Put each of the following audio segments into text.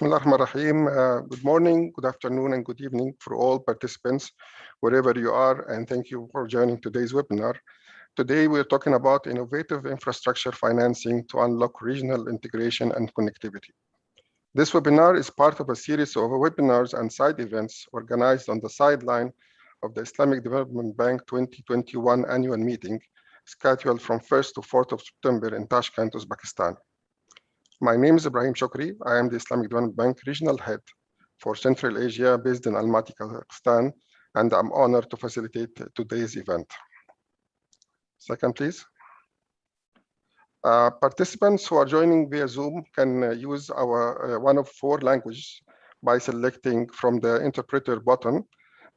Bismillahirrahmanirrahim. Good morning, good afternoon, and good evening for all participants, wherever you are, and thank you for joining today's webinar. Today, we're talking about innovative infrastructure financing to unlock regional integration and connectivity. This webinar is part of a series of webinars and side events organized on the sideline of the Islamic Development Bank 2021 annual meeting, scheduled from 1st to 4th of September in Tashkent, Uzbekistan. My name is Ibrahim Shukri. I am the Islamic Development Bank Regional Head for Central Asia based in Almaty, Kazakhstan, and I'm honored to facilitate today's event. Second, please. Participants who are joining via Zoom can use our one of four languages by selecting from the interpreter button.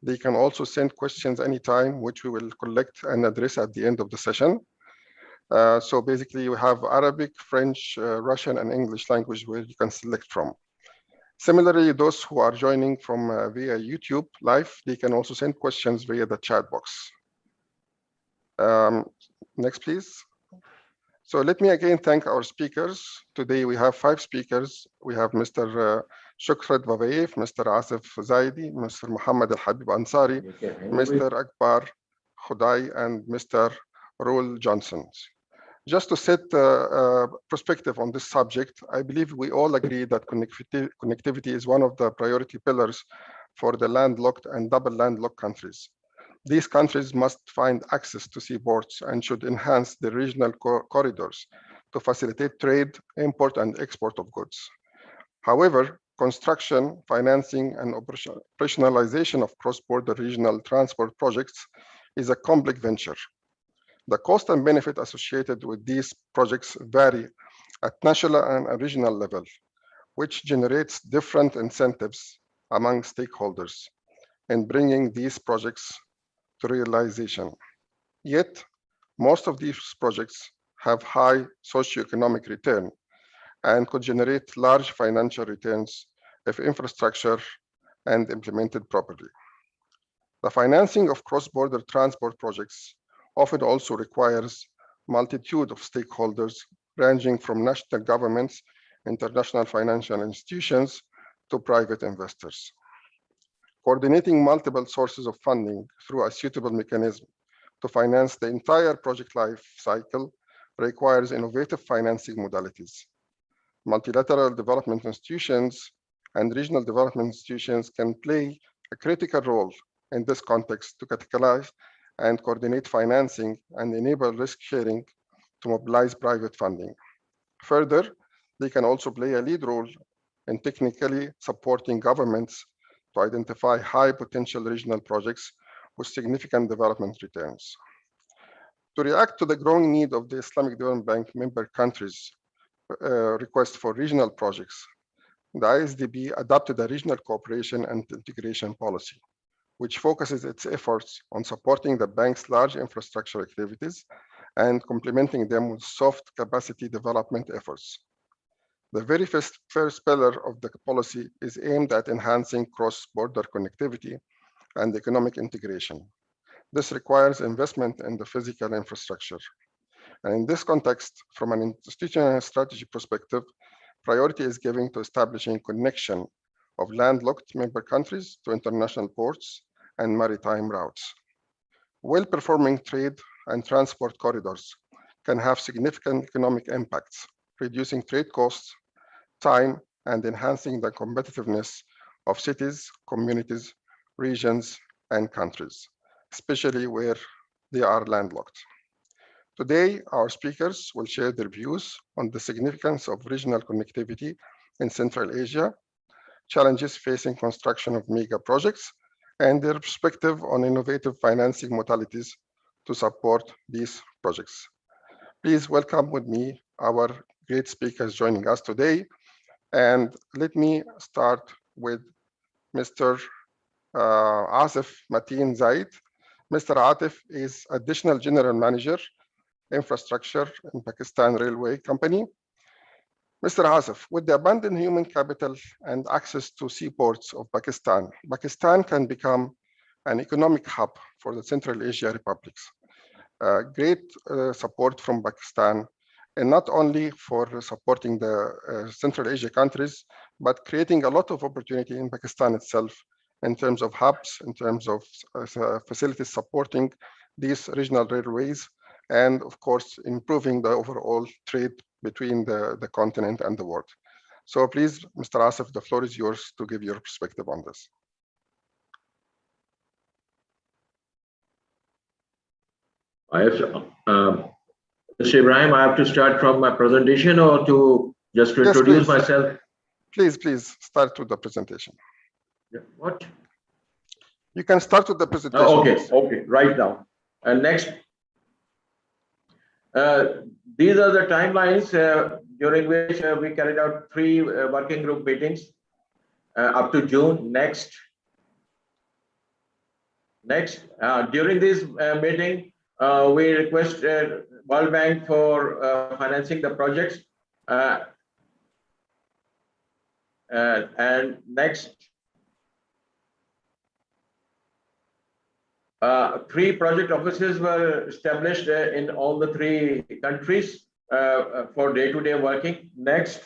They can also send questions anytime, which we will collect and address at the end of the session. So basically you have Arabic, French, Russian, and English language where you can select from. Similarly, those who are joining from via YouTube live, they can also send questions via the chat box. Next, please. So let me again thank our speakers. Today we have 5 speakers. We have Mr. Shukrat Vavayev, Mr. Asif Zaidi, Mr. Muhammad Al-Habib Ansari, Mr. Akbar Khudai, and Mr. Roel Johnson. Just to set perspective on this subject, I believe we all agree that connectivity is one of the priority pillars for the landlocked and double landlocked countries. These countries must find access to seaports and should enhance the regional corridors to facilitate trade, import, and export of goods. However, construction, financing, and operationalization of cross-border regional transport projects is a complex venture. The cost and benefit associated with these projects vary at national and regional level, which generates different incentives among stakeholders in bringing these projects to realization. Yet, most of these projects have high socioeconomic return and could generate large financial returns if infrastructure and implemented properly. The financing of cross-border transport projects often also requires multitude of stakeholders ranging from national governments, international financial institutions, to private investors. Coordinating multiple sources of funding through a suitable mechanism to finance the entire project life cycle requires innovative financing modalities. Multilateral development institutions and regional development institutions can play a critical role in this context to catalyze and coordinate financing and enable risk sharing to mobilize private funding. Further, they can also play a lead role in technically supporting governments to identify high potential regional projects with significant development returns. To react to the growing need of the Islamic Development Bank member countries' request for regional projects, the ISDB adopted a regional cooperation and integration policy, which focuses its efforts on supporting the bank's large infrastructure activities and complementing them with soft capacity development efforts. The very first pillar of the policy is aimed at enhancing cross-border connectivity and economic integration. This requires investment in the physical infrastructure. And in this context, from an institutional strategy perspective, priority is given to establishing connection of landlocked member countries to international ports and maritime routes. Well-performing trade and transport corridors can have significant economic impacts, reducing trade costs, time, and enhancing the competitiveness of cities, communities, regions, and countries, especially where they are landlocked. Today, our speakers will share their views on the significance of regional connectivity in Central Asia, challenges facing construction of mega projects, and their perspective on innovative financing modalities to support these projects. Please welcome with me our great speakers joining us today. And let me start with Mr. Asif Mateen Zaid. Mr. Atif is Additional General Manager, Infrastructure in Pakistan Railway Company. Mr. Asif, with the abundant human capital and access to seaports of Pakistan, Pakistan can become an economic hub for the Central Asia republics. Great support from Pakistan and not only for supporting the Central Asia countries, but creating a lot of opportunity in Pakistan itself in terms of hubs, in terms of facilities supporting these regional railways, and of course, improving the overall trade between the continent and the world. So please, Mr. Asif, the floor is yours to give your perspective on this. Mr. Ibrahim, I have to start from my presentation or to just to introduce myself? Please start with the presentation. What? You can start with the presentation. Okay, right now. Next. These are the timelines during which we carried out 3 working group meetings up to June. Next. During this meeting, we requested World Bank for financing the projects. And next. 3 project offices were established in all the 3 countries for day-to-day working. Next.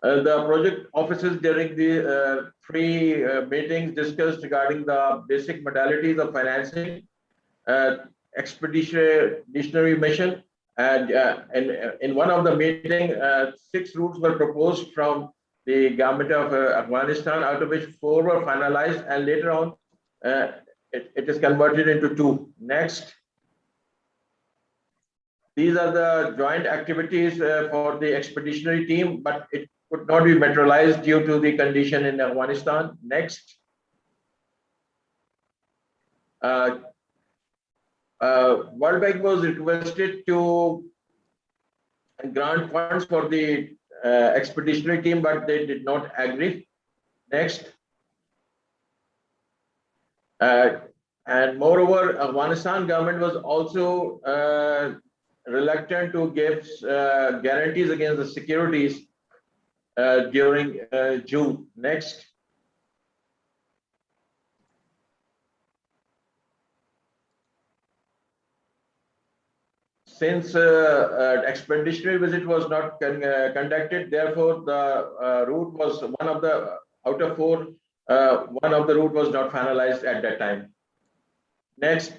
The project offices during the 3 meetings discussed regarding the basic modalities of financing, expeditionary mission, and in one of the meetings, 6 routes were proposed from the government of Afghanistan, out of which 4 were finalized, and later on it is converted into 2. Next. These are the joint activities for the expeditionary team, but it could not be materialized due to the condition in Afghanistan. Next. World Bank was requested to grant funds for the expeditionary team, but they did not agree. Next. And moreover, Afghanistan government was also reluctant to give guarantees against the securities during June. Next. Since expeditionary visit was not conducted, therefore the route was one of the out of 4. One of the route was not finalized at that time. Next.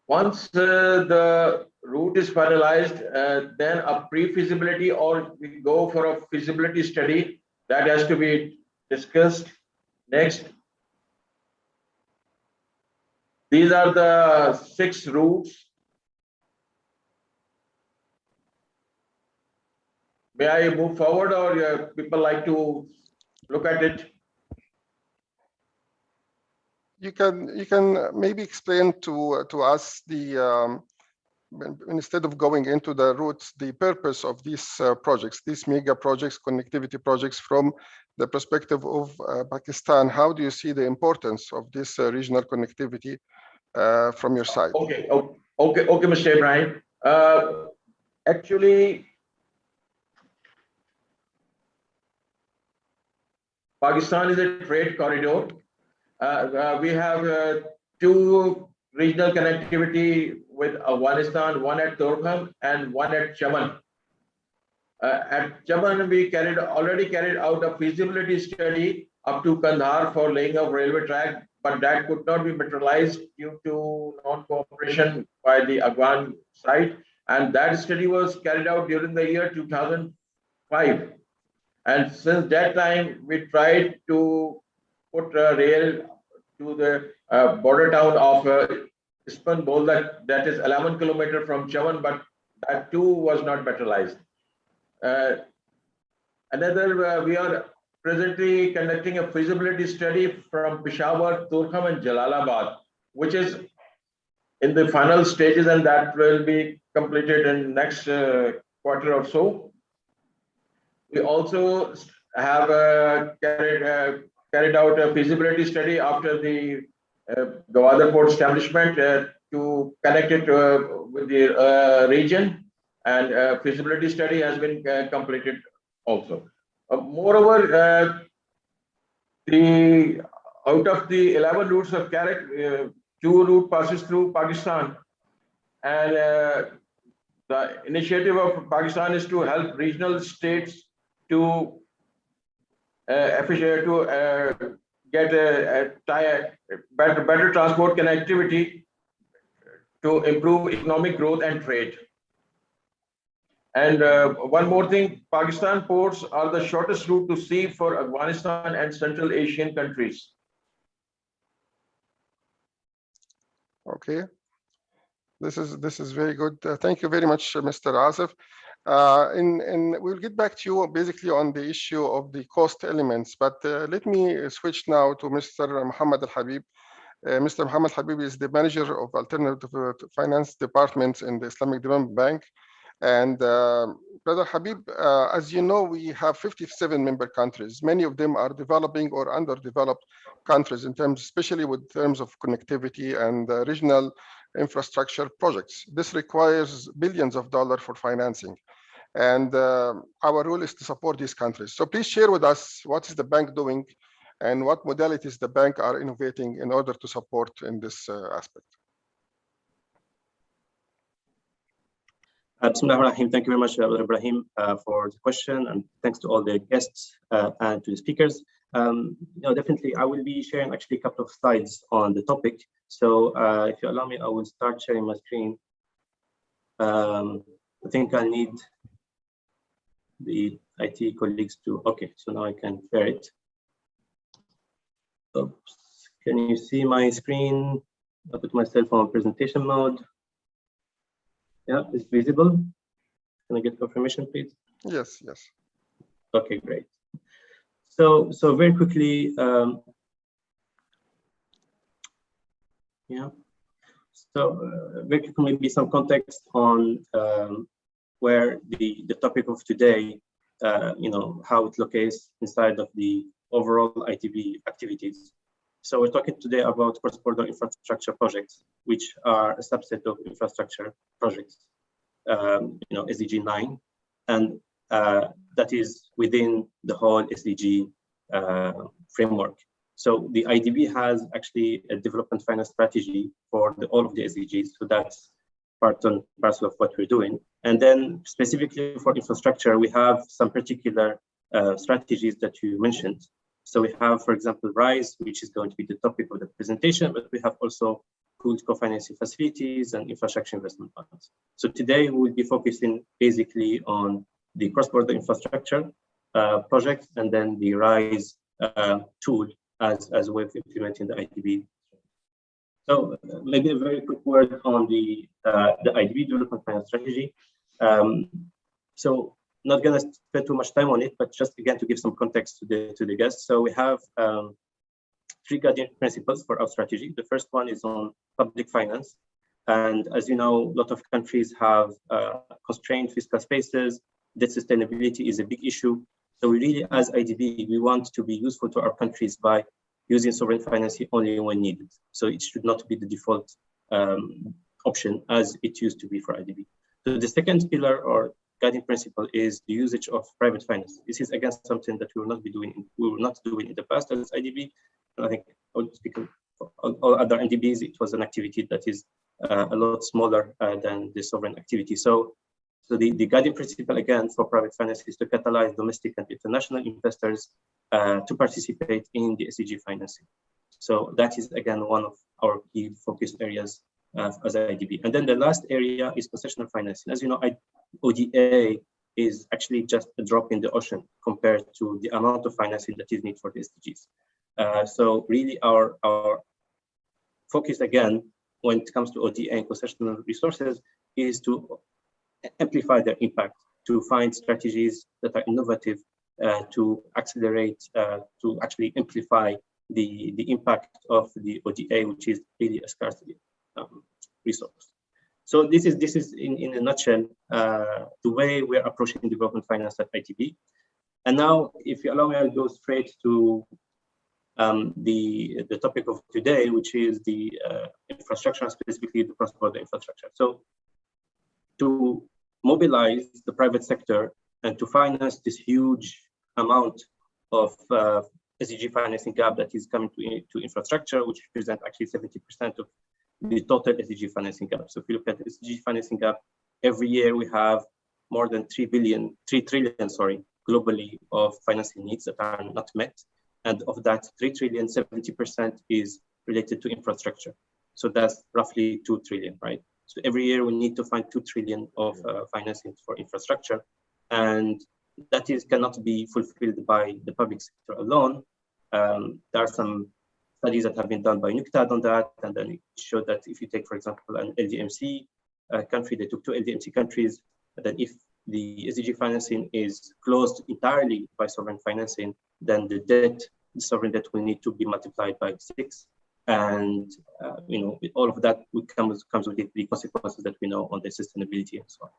Once the route is finalized, then a pre-feasibility or we go for a feasibility study that has to be discussed. Next. These are the 6 routes. May I move forward, or people like to look at it? You can maybe explain to us the instead of going into the routes, the purpose of these projects, these mega projects, connectivity projects, from the perspective of Pakistan. How do you see the importance of this regional connectivity from your side? Okay, Mr. Ibrahim. Actually, Pakistan is a trade corridor. We have 2 regional connectivity with Afghanistan, one at Torkham and one at Chaman. At Chaman, we already carried out a feasibility study up to Kandahar for laying of railway track, but that could not be materialized due to non-cooperation by the Afghan side. And that study was carried out during the year 2005. And since that time, we tried to put rail to the border town of Istanbul, that is 11 kilometers from Chaman, but that too was not materialized. We are presently conducting a feasibility study from Peshawar, Torkham, and Jalalabad, which is in the final stages, and that will be completed in next quarter or so. We also have carried out a feasibility study after the Gwadar port establishment to connect it with the region, and feasibility study has been completed also. Moreover, the out of the 11 routes of CAREC, 2 route passes through Pakistan, and the initiative of Pakistan is to help regional states to get better transport connectivity to improve economic growth and trade. And one more thing, Pakistan ports are the shortest route to sea for Afghanistan and Central Asian countries. Okay, this is very good. Thank you very much, Mr. Asif. And we'll get back to you basically on the issue of the cost elements, but let me switch now to Mr. Muhammad Al-Habib. Mr. Muhammad Habib is the manager of alternative finance departments in the Islamic Development Bank. And Brother Habib, as you know, we have 57 member countries. Many of them are developing or underdeveloped countries in terms, especially with terms of connectivity and regional infrastructure projects. This requires billions of dollars for financing. And our role is to support these countries. So please share with us what is the bank doing and what modalities the bank are innovating in order to support in this aspect. Bismillah ar-Rahim. Thank you very much, Brother Ibrahim, for the question, and thanks to all the guests and to the speakers. Definitely, I will be sharing actually a couple of slides on the topic. So if you allow me, I will start sharing my screen. I think I need the IT colleagues to, okay, so now I can share it. Oops. Can you see my screen? I'll put myself on presentation mode. Yeah, it's visible. Can I get confirmation, please? Yes, yes. Okay, great. So very quickly, yeah. So very quickly, maybe some context on where the topic of today, how it locates inside of the overall IDB activities. So we're talking today about cross-border infrastructure projects, which are a subset of infrastructure projects, SDG 9, and that is within the whole SDG framework. So the IDB has actually a development finance strategy for all of the SDGs. So that's part and parcel of what we're doing. And then specifically for infrastructure, we have some particular strategies that you mentioned. So we have, for example, RISE, which is going to be the topic of the presentation, but we have also pooled co-financing facilities and infrastructure investment funds. So today we will be focusing basically on the cross-border infrastructure project, and then the RISE tool as a way of implementing the IDB. So maybe a very quick word on the IDB development finance strategy. So not going to spend too much time on it, but just again to give some context to the guests. So we have 3 guiding principles for our strategy. The first one is on public finance, and as you know, a lot of countries have constrained fiscal spaces. Debt sustainability is a big issue. So we really, as IDB, we want to be useful to our countries by using sovereign financing only when needed. So it should not be the default option as it used to be for IDB. So the second pillar or guiding principle is the usage of private finance. This is again something that we will not do in the past as IDB. And I think I would speak for all other NDBs. It was an activity that is a lot smaller than the sovereign activity. So the guiding principle again for private finance is to catalyze domestic and international investors to participate in the SDG financing. So that is again one of our key focus areas as IDB. And then the last area is concessional financing. As you know, ODA is actually just a drop in the ocean compared to the amount of financing that is needed for the SDGs. So really our focus again, when it comes to ODA and concessional resources, is to amplify their impact, to find strategies that are innovative, to accelerate, to actually amplify the impact of the ODA, which is really a scarce resource. So this is in a nutshell the way we're approaching development finance at IDB. And now, if you allow me, I'll go straight to the topic of today, which is the infrastructure, specifically the cross-border infrastructure. So to mobilize the private sector and to finance this huge amount of SDG financing gap that is coming to infrastructure, which represent actually 70% of the total SDG financing gap. So if you look at the SDG financing gap, every year we have more than 3 trillion, globally of financing needs that are not met. And of that 3 trillion, 70% is related to infrastructure. So that's roughly 2 trillion, right? So every year we need to find 2 trillion of financing for infrastructure. And that cannot be fulfilled by the public sector alone. There are some studies that have been done by UNCTAD on that, and then it showed that if you take, for example, an LDMC country, they took 2 LDMC countries, and then if the SDG financing is closed entirely by sovereign financing, then the sovereign debt will need to be multiplied by 6. And all of that comes with the consequences that we know on the sustainability and so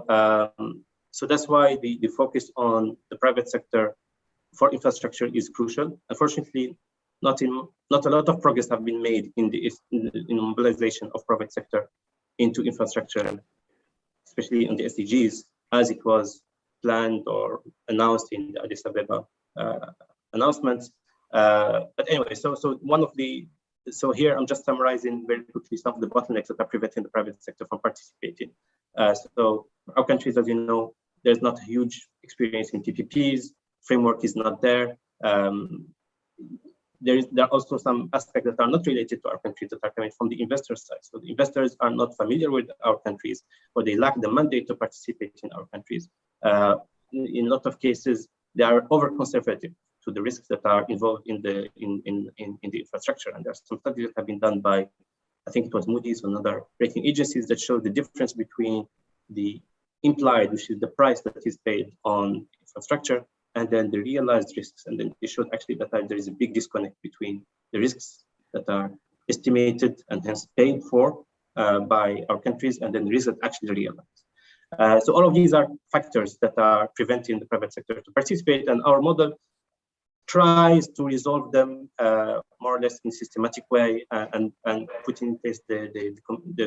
on. So that's why the focus on the private sector for infrastructure is crucial. Unfortunately, not a lot of progress have been made in mobilization of private sector into infrastructure, especially on the SDGs, as it was planned or announced in the Addis Ababa announcements. But anyway, so here I'm just summarizing very quickly some of the bottlenecks that are preventing the private sector from participating. So our countries, as you know, there's not a huge experience in PPPs. Framework is not there. There are also some aspects that are not related to our countries that are coming from the investor side. So the investors are not familiar with our countries, or they lack the mandate to participate in our countries. In a lot of cases, they are over-conservative to the risks that are involved in the infrastructure. And there are some studies that have been done by, I think it was Moody's and other rating agencies, that show the difference between the implied, which is the price that is paid on infrastructure, and then the realized risks. And then they showed actually that there is a big disconnect between the risks that are estimated and hence paid for by our countries, and then the risks that actually realized. So all of these are factors that are preventing the private sector to participate, and our model tries to resolve them more or less in a systematic way and put in place the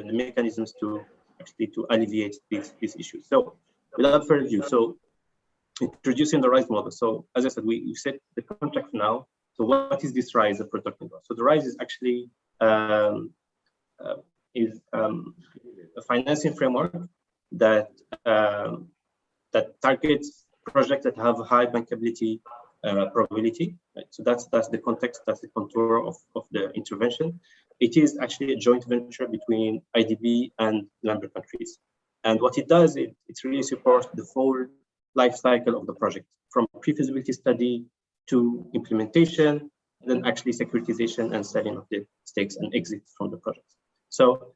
mechanisms to alleviate these issues. So without further ado, so introducing the RISE model. So as I said, we set the contract now. So what is this RISE that we're talking about? So the RISE is actually a financing framework that targets projects that have high bankability probability. Right? So that's the context, that's the contour of the intervention. It is actually a joint venture between IDB and member countries. And what it does, it really supports the full life cycle of the project, from pre-feasibility study to implementation, and then actually securitization and selling of the stakes and exit from the project. So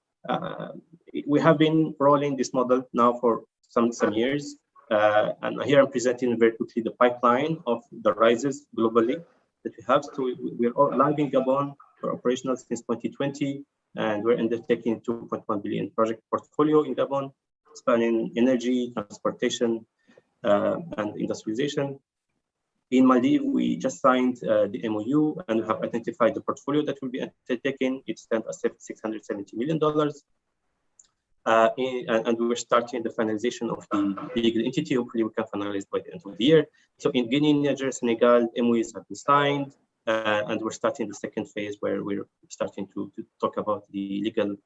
we have been rolling this model now for some years. And here I'm presenting very quickly the pipeline of the RISEs globally that we have. So we're all live in Gabon. We're operational since 2020, and we're undertaking 2.1 billion project portfolio in Gabon, spanning energy, transportation, and industrialization. In Maldives, we just signed the MOU and we have identified the portfolio that will be undertaken. It stands at $670 million. And we're starting the finalization of the legal entity. Hopefully, we can finalize by the end of the year. So in Guinea, Niger, Senegal, MOUs have been signed, and we're starting the second phase where we're starting to talk about the legal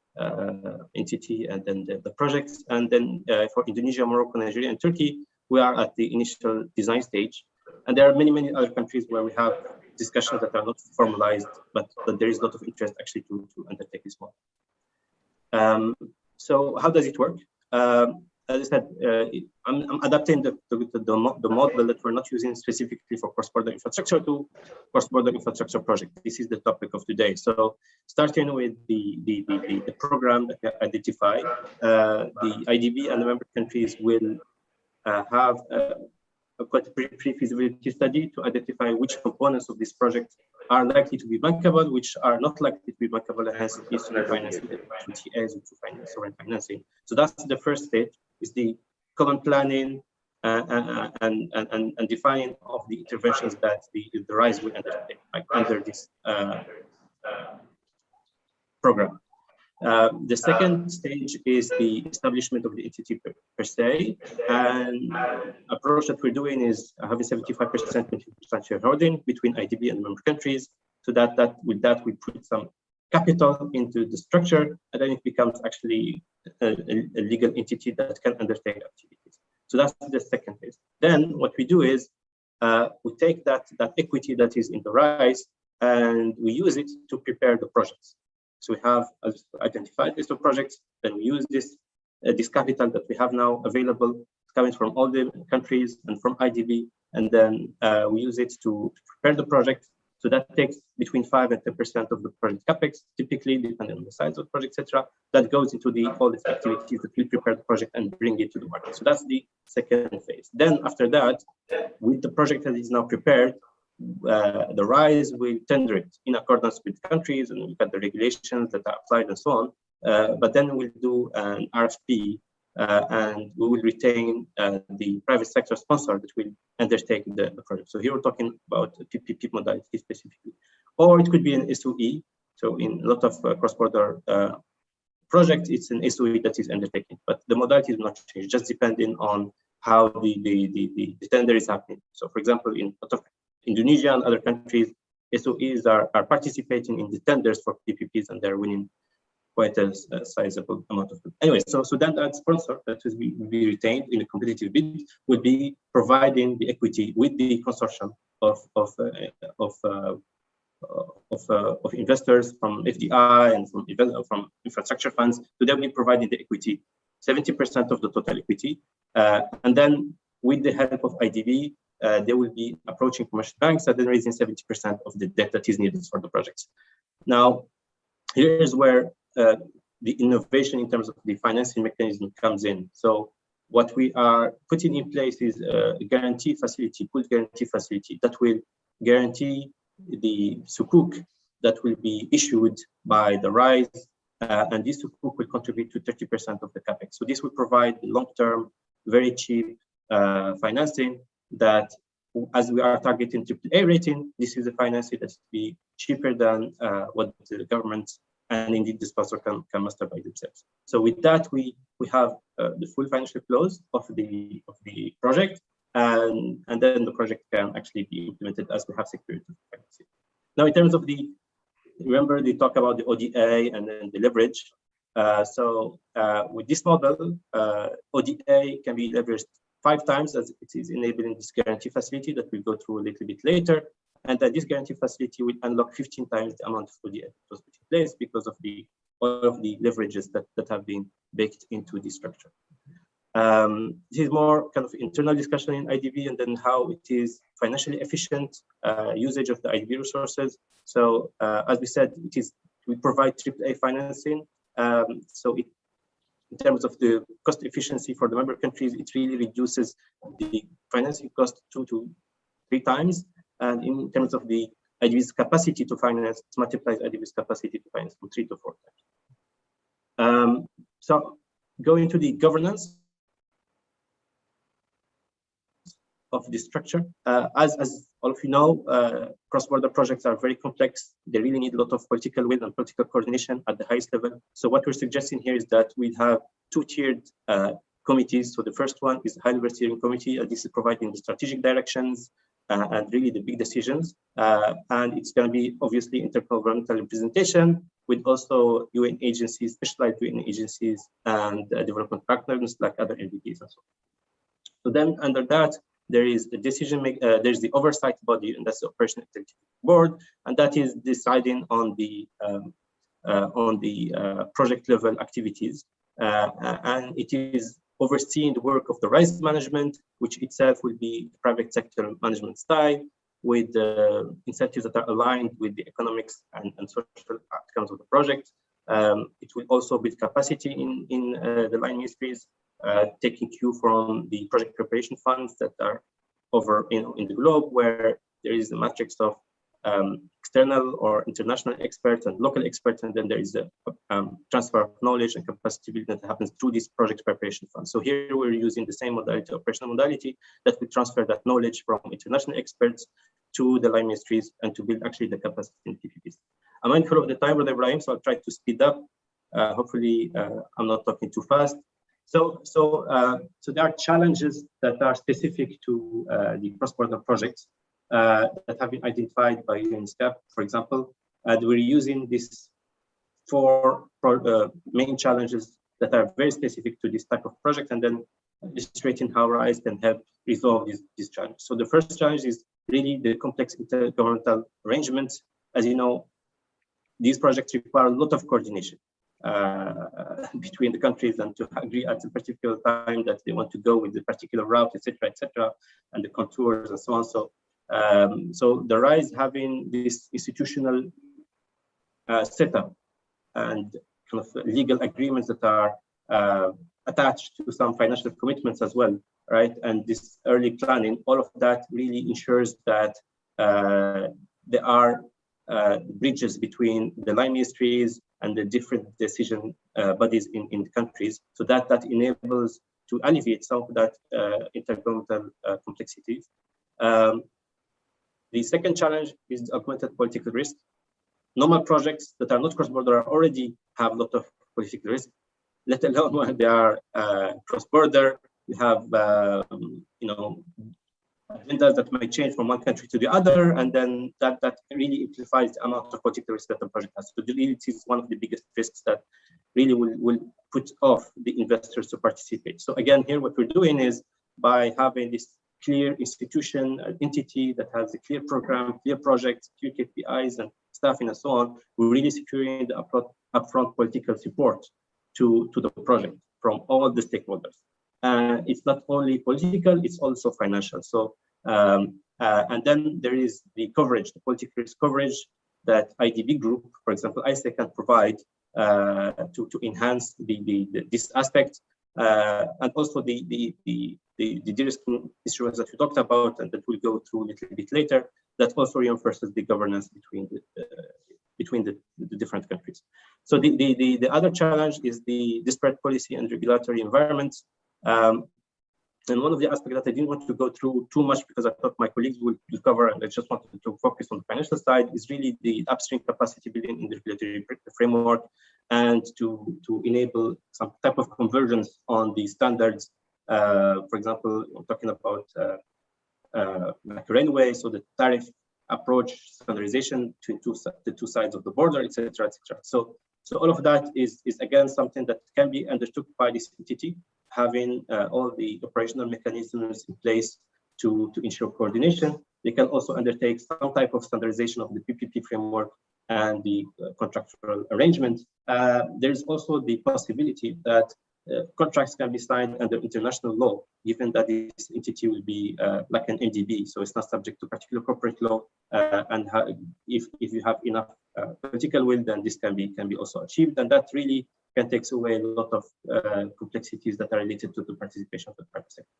entity and then the projects. And then for Indonesia, Morocco, Nigeria, and Turkey, we are at the initial design stage. And there are many other countries where we have discussions that are not formalized, but there is a lot of interest actually to undertake this one. So how does it work? As I said, I'm adapting the model that we're not using specifically for cross-border infrastructure to cross-border infrastructure project. This is the topic of today. So starting with the program that we identify, the IDB and the member countries will have a pre-feasibility study to identify which components of this project are likely to be bankable, which are not likely to be bankable, and hence it needs to be financed with TAs to finance sovereign financing. So that's the first stage, is the common planning and defining of the interventions that the RISE will undertake under this program. The second stage is the establishment of the entity per se. And approach that we're doing is having 75%, 20% shareholding between IDB and member countries. So with that we put some capital into the structure, and then it becomes actually a legal entity that can undertake activities. So that's the second phase. Then what we do is we take that equity that is in the RISE and we use it to prepare the projects. So we have identified list of projects, then we use this capital that we have now available, coming from all the countries and from IDB, and then we use it to prepare the project. So that takes between 5 and 10% of the project capex, typically depending on the size of the project, etc. That goes into all these activities that will prepare the project and bring it to the market. So that's the second phase. Then after that, with the project that is now prepared, the RISE will tender it in accordance with countries and look at the regulations that are applied and so on. But then we'll do an RFP and we will retain the private sector sponsor that will undertake the project. So here we're talking about a PPP modality specifically, or it could be an SOE. So in a lot of cross-border projects, it's an SOE that is undertaken, but the modality is not changed, just depending on how the tender is happening. So for example, in a lot of Indonesia and other countries, SOEs are participating in the tenders for PPPs, and they're winning quite a sizable amount of them. Anyway, so then that sponsor that will be retained in a competitive bid would be providing the equity with the consortium of investors from FDI and from infrastructure funds. So they'll be providing the equity, 70% of the total equity, and then with the help of IDB, they will be approaching commercial banks and then raising 70% of the debt that is needed for the projects. Now, here's where the innovation in terms of the financing mechanism comes in. So what we are putting in place is a guarantee facility, pooled guarantee facility that will guarantee the sukuk that will be issued by the RISE, and this sukuk will contribute to 30% of the capex. So this will provide long-term, very cheap financing that, as we are targeting AAA rating, this is a financing that will be cheaper than what the government and indeed the sponsor can master by themselves. So with that, we have the full financial close of the project, and then the project can actually be implemented as we have secured the financing. Now, in terms of remember they talk about the ODA and then the leverage. So with this model, ODA can be leveraged 5 times, as it is enabling this guarantee facility that we'll go through a little bit later. And this guarantee facility will unlock 15 times the amount of ODA that was put in place because of all of the leverages that have been baked into the structure. This is more kind of internal discussion in IDB, and then how it is financially efficient usage of the IDB resources. So as we said, we provide AAA financing. So in terms of the cost efficiency for the member countries, it really reduces the financing cost 2 to 3 times. And in terms of the IDB's capacity to finance, it multiplies IDB's capacity to finance from 3 to 4 times. So going to the governance of the structure, as all of you know, cross-border projects are very complex. They really need a lot of political will and political coordination at the highest level. So what we're suggesting here is that we have 2-tiered committees. So the first one is the high-level steering committee, and this is providing the strategic directions and really the big decisions. And it's going to be obviously intergovernmental representation with also UN agencies, specialized UN agencies, and development partners like other NDPs and so on. So then under that, there is the there's the oversight body, and that's the operational executive board, and that is deciding on the project level activities, and it is overseeing the work of the RISE management, which itself will be private sector management style, with incentives that are aligned with the economics and social outcomes of the project. It will also build capacity in the line ministries, taking cue from the project preparation funds that are over in the globe, where there is a matrix of external or international experts and local experts, and then there is a transfer of knowledge and capacity building that happens through these project preparation funds. So here we're using the same modality, operational modality, that we transfer that knowledge from international experts to the line ministries and to build actually the capacity in PPPs. I'm mindful of the time, Brother Ibrahim, so I'll try to speed up. Hopefully, I'm not talking too fast. So there are challenges that are specific to the cross-border projects that have been identified by UNSCAP, for example. And we're using these four main challenges that are very specific to this type of project, and then illustrating how RISE can help resolve these challenges. So the first challenge is really the complex intergovernmental arrangements. As you know, these projects require a lot of coordination between the countries, and to agree at a particular time that they want to go with the particular route, etc., and the contours and so on. So the RISE having this institutional setup and kind of legal agreements that are attached to some financial commitments as well, right? And this early planning, all of that really ensures that there are bridges between the line ministries and the different decision bodies in the countries, so that enables to alleviate some of that intergovernmental complexities. The second challenge is augmented political risk. Normal projects that are not cross-border already have a lot of political risk, let alone when they are cross-border. We have, agendas that might change from one country to the other, and then that really amplifies the amount of political risk that the project has. So it is one of the biggest risks that really will put off the investors to participate. So again, here what we're doing is by having this clear institution, an entity that has a clear program, clear projects, clear KPIs and staffing and so on, we're really securing the upfront political support to the project from all the stakeholders. It's not only political, it's also financial. So, and then there is the coverage, the political risk coverage that IDB group, for example, ISA can provide to enhance this aspect, and also the de-risking instruments that we talked about, and that we'll go through a little bit later, that also reinforces the governance between the different countries. So the other challenge is the disparate policy and regulatory environments. And one of the aspects that I didn't want to go through too much because I thought my colleagues will cover, and I just wanted to focus on the financial side, is really the upstream capacity building in the regulatory framework, and to enable some type of convergence on the standards. For example, I'm talking about like railway, so the tariff approach, standardization between the two sides of the border, etc., etc. So all of that is again something that can be undertook by this entity, having all the operational mechanisms in place to ensure coordination. They can also undertake some type of standardization of the PPP framework and the contractual arrangement. There's also the possibility that contracts can be signed under international law, given that this entity will be like an MDB, so it's not subject to particular corporate law. And if you have enough political will, then this can be also achieved, and that really can take away a lot of complexities that are related to the participation of the private sector.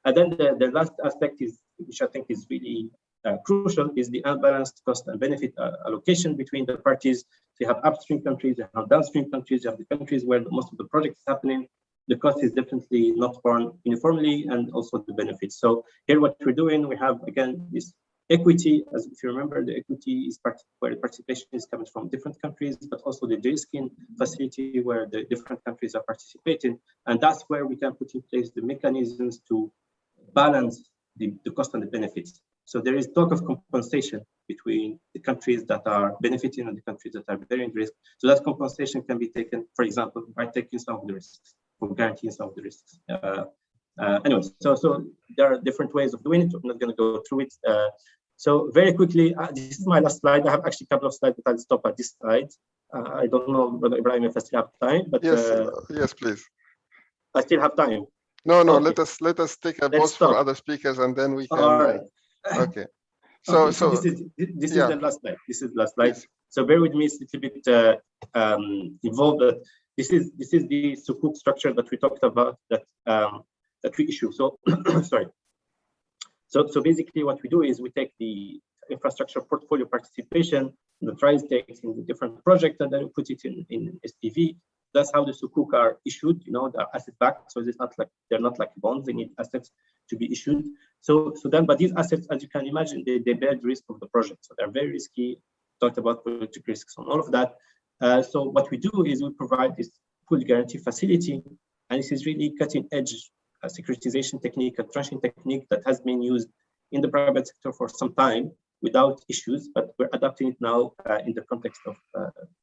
And then the last aspect is, which I think is really crucial, is the unbalanced cost and benefit allocation between the parties. So you have upstream countries, you have downstream countries, you have the countries where most of the project is happening. The cost is definitely not borne uniformly, and also the benefits. So here what we're doing, we have again this equity, as if you remember, the equity is where the participation is coming from different countries, but also the de-risking facility where the different countries are participating. And that's where we can put in place the mechanisms to balance the cost and the benefits. So there is talk of compensation between the countries that are benefiting and the countries that are bearing risk. So that compensation can be taken, for example, by taking some of the risks, or guaranteeing some of the risks. Anyways, so there are different ways of doing it. I'm not going to go through it. So very quickly, this is my last slide. I have actually a couple of slides, but I'll stop at this slide. I don't know whether Ibrahim, if I still have time, but yes, please. I still have time. No, Okay. let us take a pause for other speakers, and then we can. All right. Okay. So this is the last slide. This is the last slide. Yes. So bear with me, it's a little bit involved. But this is the sukuk structure that we talked about, that we issue. So sorry. So basically, what we do is we take the infrastructure portfolio participation, the RISE takes in the different projects, and then we put it in SPV. That's how the sukuk are issued. You know, they're asset backed, so it's not like they're not like bonds. They need assets to be issued. So then, but these assets, as you can imagine, they bear the risk of the project. So they're very risky. Talked about political risks and all of that. So what we do is we provide this full guarantee facility, and this is really cutting edge securitization technique, a tranching technique that has been used in the private sector for some time without issues, but we're adapting it now in the context of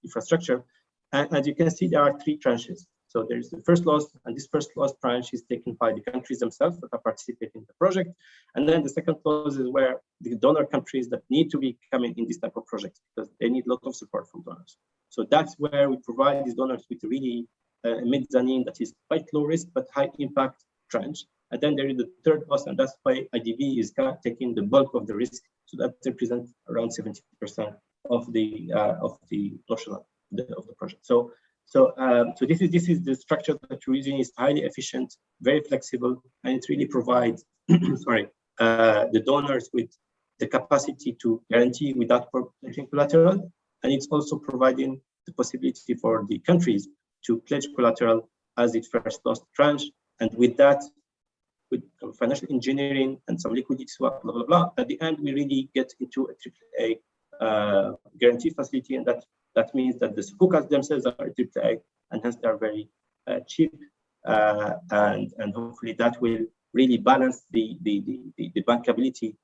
infrastructure. And as you can see, there are 3 tranches. So there's the first loss, and this first loss tranche is taken by the countries themselves that are participating in the project. And then the second loss is where the donor countries that need to be coming in this type of projects because they need a lot of support from donors. So that's where we provide these donors with really a mezzanine that is quite low risk but high impact tranche. And then there is the third loss, and that's why IDB is taking the bulk of the risk. So that represents around 70% of the notional of the project. So this is the structure that we're using. Is highly efficient, very flexible, and it really provides the donors with the capacity to guarantee without pledging collateral, and it's also providing the possibility for the countries to pledge collateral as its first loss tranche, and with that, with financial engineering and some liquidity swap, blah blah blah. At the end, we really get into a AAA guarantee facility, and that means that the sukukas themselves are AAA, and hence they are very cheap, and hopefully that will really balance the bankability,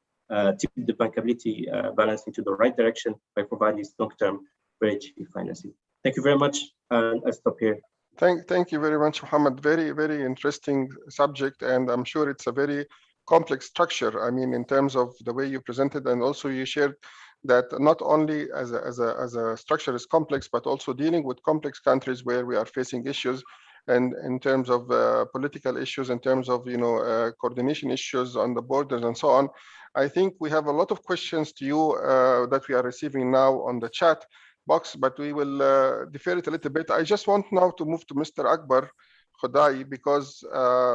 tip the bankability balance into the right direction by providing this long-term, very cheap financing. Thank you very much, and I'll stop here. Thank you very much, Mohammed. Very, very interesting subject, and I'm sure it's a very complex structure. I mean, in terms of the way you presented, and also you shared that not only as a structure is complex, but also dealing with complex countries where we are facing issues, and in terms of political issues, in terms of coordination issues on the borders and so on. I think we have a lot of questions to you that we are receiving now on the chat box, but we will defer it a little bit. I just want now to move to Mr. Akbar Khodai, because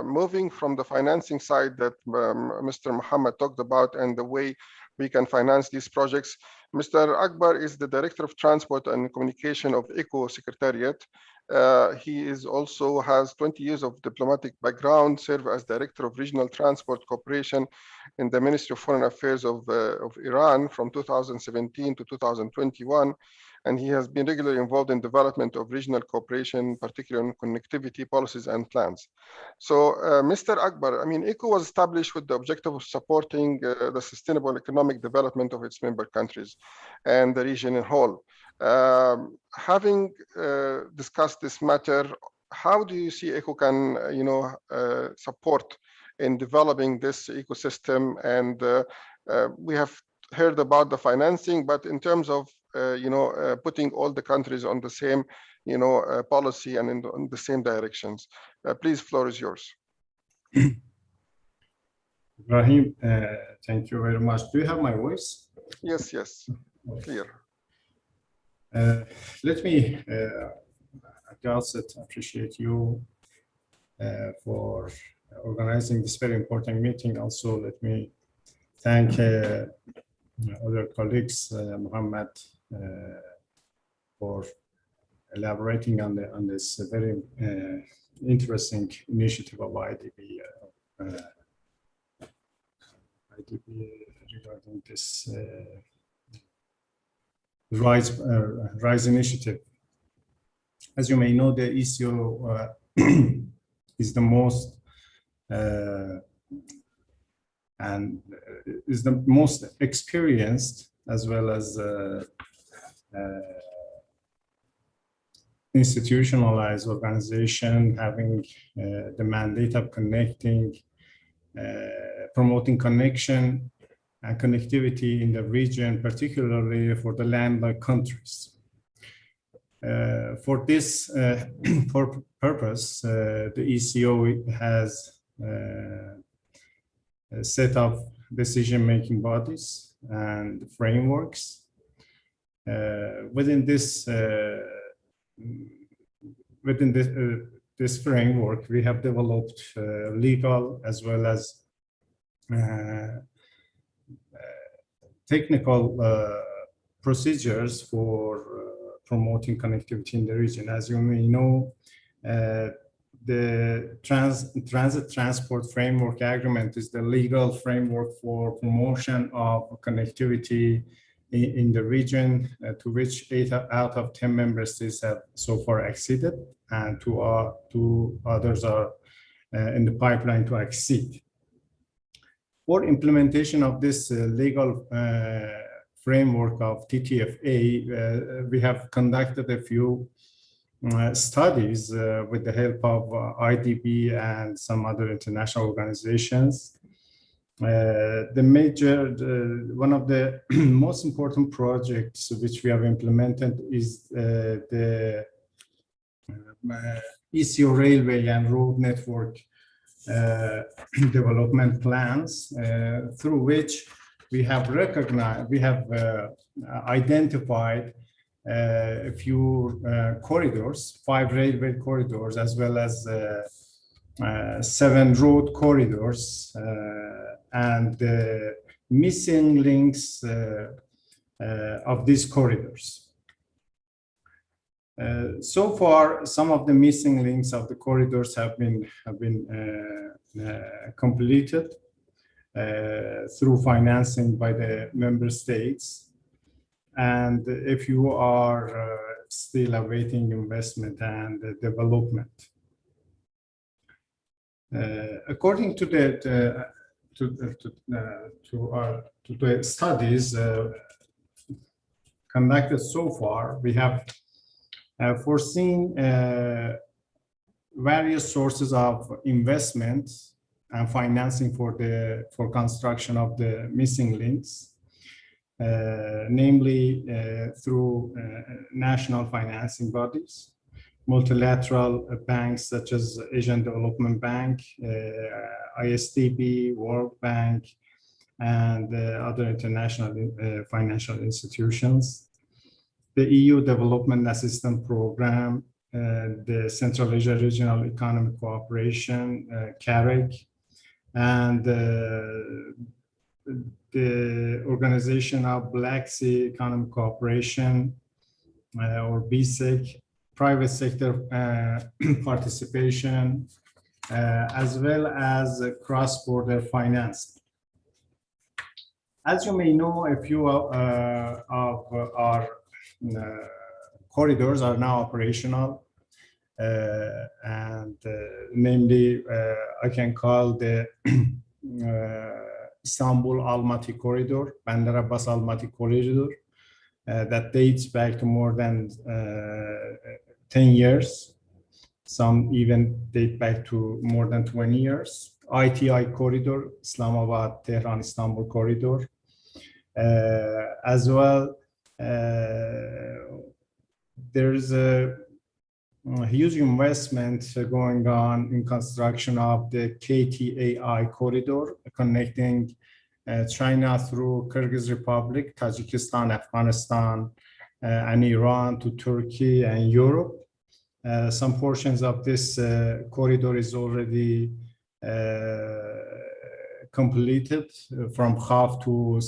moving from the financing side that Mr. Mohammed talked about and the way we can finance these projects, Mr. Akbar is the Director of Transport and Communication of ECO Secretariat. He is also has 20 years of diplomatic background, served as Director of Regional Transport Cooperation in the Ministry of Foreign Affairs of Iran from 2017 to 2021. And he has been regularly involved in development of regional cooperation, particularly on connectivity policies and plans. So, Mr. Akbar, I mean, ECO was established with the objective of supporting the sustainable economic development of its member countries and the region in whole. Having discussed this matter, how do you see ECO can, support in developing this ecosystem? And we have heard about the financing, but in terms of putting all the countries on the same policy and in the same directions. Please, floor is yours. Ibrahim, thank you very much. Do you have my voice? Yes, clear. Let me at the outset appreciate you for organizing this very important meeting. Also, let me thank other colleagues, Mohammed, for elaborating on this very interesting initiative of IDB regarding this RISE initiative. As you may know, the ECO is the most experienced, as well as institutionalized organization, having the mandate of connecting, promoting connection and connectivity in the region, particularly for the landlocked countries. For this purpose, the ECO has set up decision-making bodies and frameworks. Within this framework, we have developed legal as well as technical procedures for promoting connectivity in the region. As you may know, the Transit Transport Framework Agreement is the legal framework for promotion of connectivity in the region, to which 8 out of 10 member states have so far exceeded, and two others are in the pipeline to exceed. For implementation of this legal framework of TTFA, we have conducted a few studies with the help of IDB and some other international organizations. One of the most important projects which we have implemented is the ECO railway and road network development plans, through which we have identified a few corridors, 5 railway corridors, as well as 7 road corridors, and the missing links of these corridors. So far, some of the missing links of the corridors have been completed through financing by the member states. And if you are still awaiting investment and development, according to the studies conducted so far, we have foreseen various sources of investment and financing for construction of the missing links, namely through national financing bodies, multilateral banks such as Asian Development Bank, ISDB, World Bank, and other international financial institutions, the EU Development Assistance Program, the Central Asia Regional Economic Cooperation, CAREC, and the Organization of Black Sea Economic Cooperation, or BSEC, private sector participation, as well as cross-border finance. As you may know, a few of our corridors are now operational, and namely, I can call the Istanbul-Almaty corridor, Bandar Abbas-Almaty corridor, that dates back to more than 10 years. Some even date back to more than 20 years. ITI corridor, Islamabad-Tehran-Istanbul corridor. As well, there's a huge investment going on in construction of the KTAI corridor, connecting China through Kyrgyz Republic, Tajikistan, Afghanistan, and Iran to Turkey and Europe. Some portions of this corridor is already completed, from Khaf to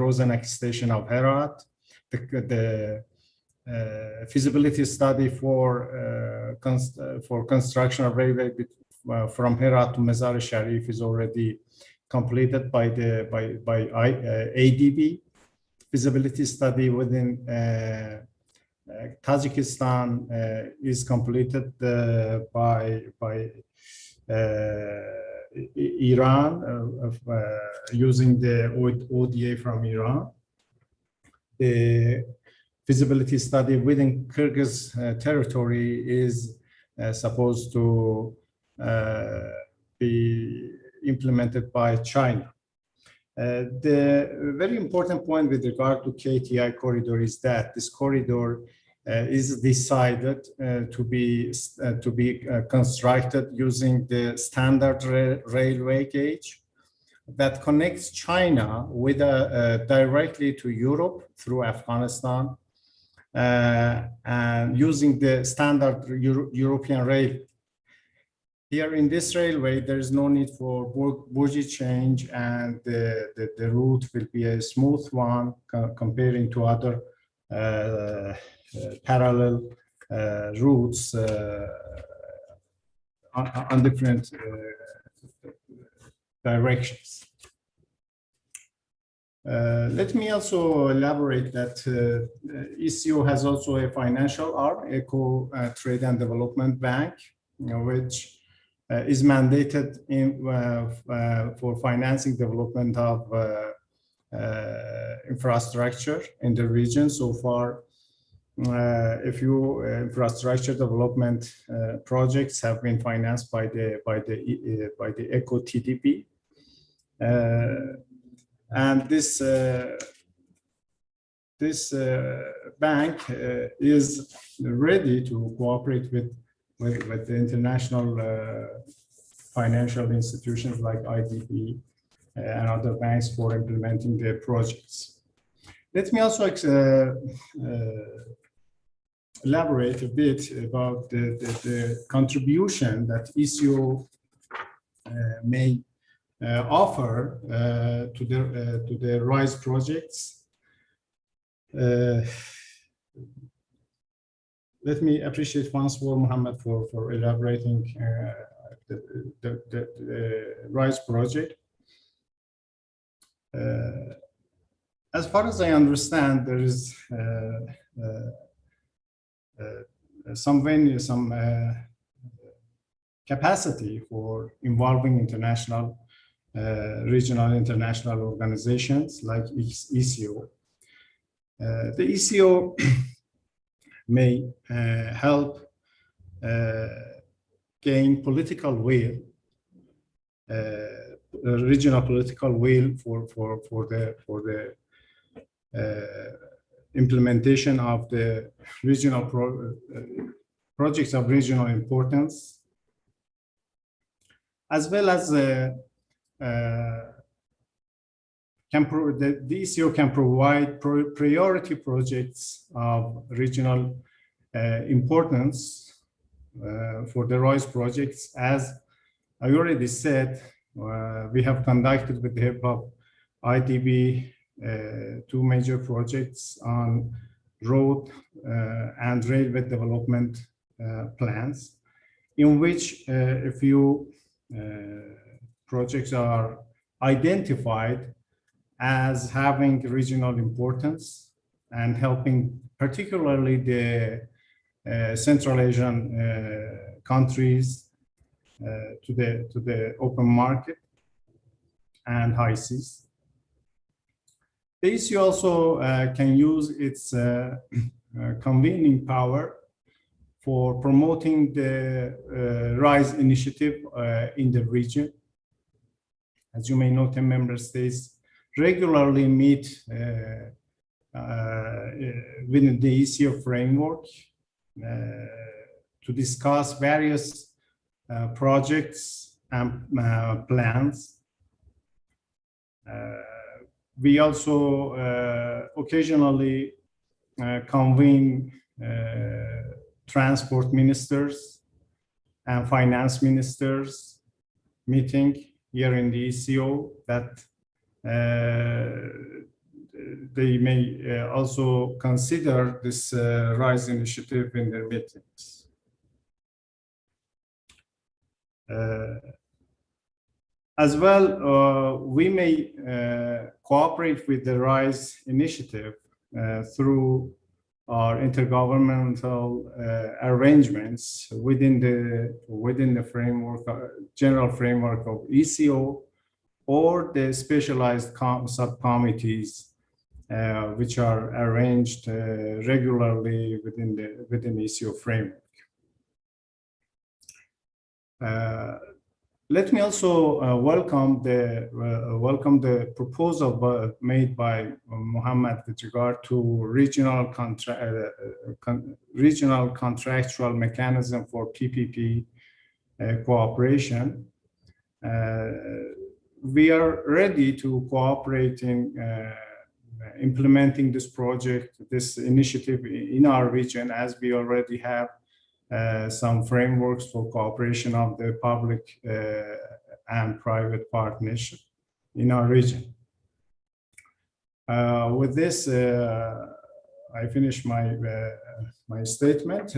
Rozenek station of Herat. The feasibility study for construction of railway from Herat to Mazar-e Sharif is already completed by ADB. Feasibility study within Tajikistan is completed by Iran, using the ODA from Iran. The feasibility study within Kyrgyz territory is supposed to be implemented by China. The very important point with regard to KTI corridor is that this corridor is decided to be constructed using the standard railway gauge that connects China with directly to Europe through Afghanistan, and using the standard European rail. Here in this railway, there is no need for bougie change, and the route will be a smooth one comparing to other parallel routes on different directions. Let me also elaborate that ECO has also a financial arm, Eco Trade and Development Bank, which is mandated for financing development of infrastructure in the region. So far, if you infrastructure development projects have been financed by the Eco TDB, and this bank is ready to cooperate with the international financial institutions like IDB and other banks for implementing their projects. Let me also elaborate a bit about the contribution that ECO may offer to the RISE projects. Let me appreciate once more Mohammed for elaborating the RISE project. As far as I understand, there is some capacity for involving international, regional, international organizations like ECO. The ECO may help gain political will, regional political will for the implementation of the regional projects of regional importance, as well as the ECO can provide priority projects of regional importance for the RISE projects. As I already said, we have conducted with the help of IDB 2 major projects on road and railway development plans, in which a few projects are identified as having regional importance and helping particularly the Central Asian countries to the open market and high seas. The ECO also can use its convening power for promoting the RISE initiative in the region. As you may know, 10 member states regularly meet within the ECO framework to discuss various projects and plans. We also occasionally convene transport ministers and finance ministers meeting here in the ECO that they may also consider this RISE initiative in their meetings. As well, we may cooperate with the RISE initiative through our intergovernmental arrangements within the framework, general framework of ECO, or the specialized subcommittees which are arranged regularly within ECO framework. Let me also welcome the proposal made by Mohammed with regard to regional contractual mechanism for PPP cooperation. We are ready to cooperate in implementing this project, this initiative in our region, as we already have some frameworks for cooperation of the public and private partnership in our region. With this, I finish my statement.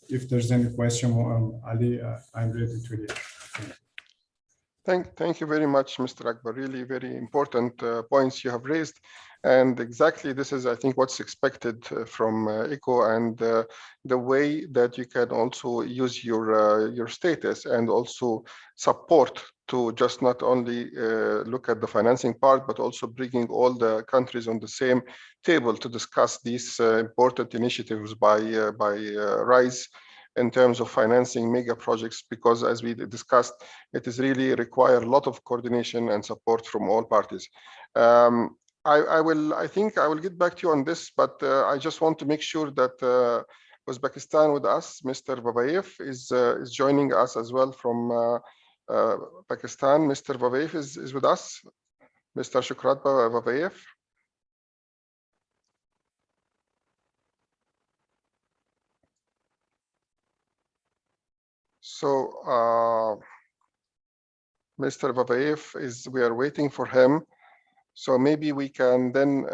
If there's any question, Ali, I'm ready to hear. Thank you very much, Mr. Akbar. Really very important points you have raised. And exactly this is, I think, what's expected from ECO, and the way that you can also use your status and also support to just not only look at the financing part, but also bringing all the countries on the same table to discuss these important initiatives by RISE in terms of financing mega projects, because as we discussed, it is really require a lot of coordination and support from all parties. I think I will get back to you on this, but I just want to make sure that Uzbekistan with us, Mr. Babayev is joining us as well from Pakistan. Mr. Babayev is with us. Mr. Shukrat Babayev. So Mr. Babayev we are waiting for him. So maybe we can then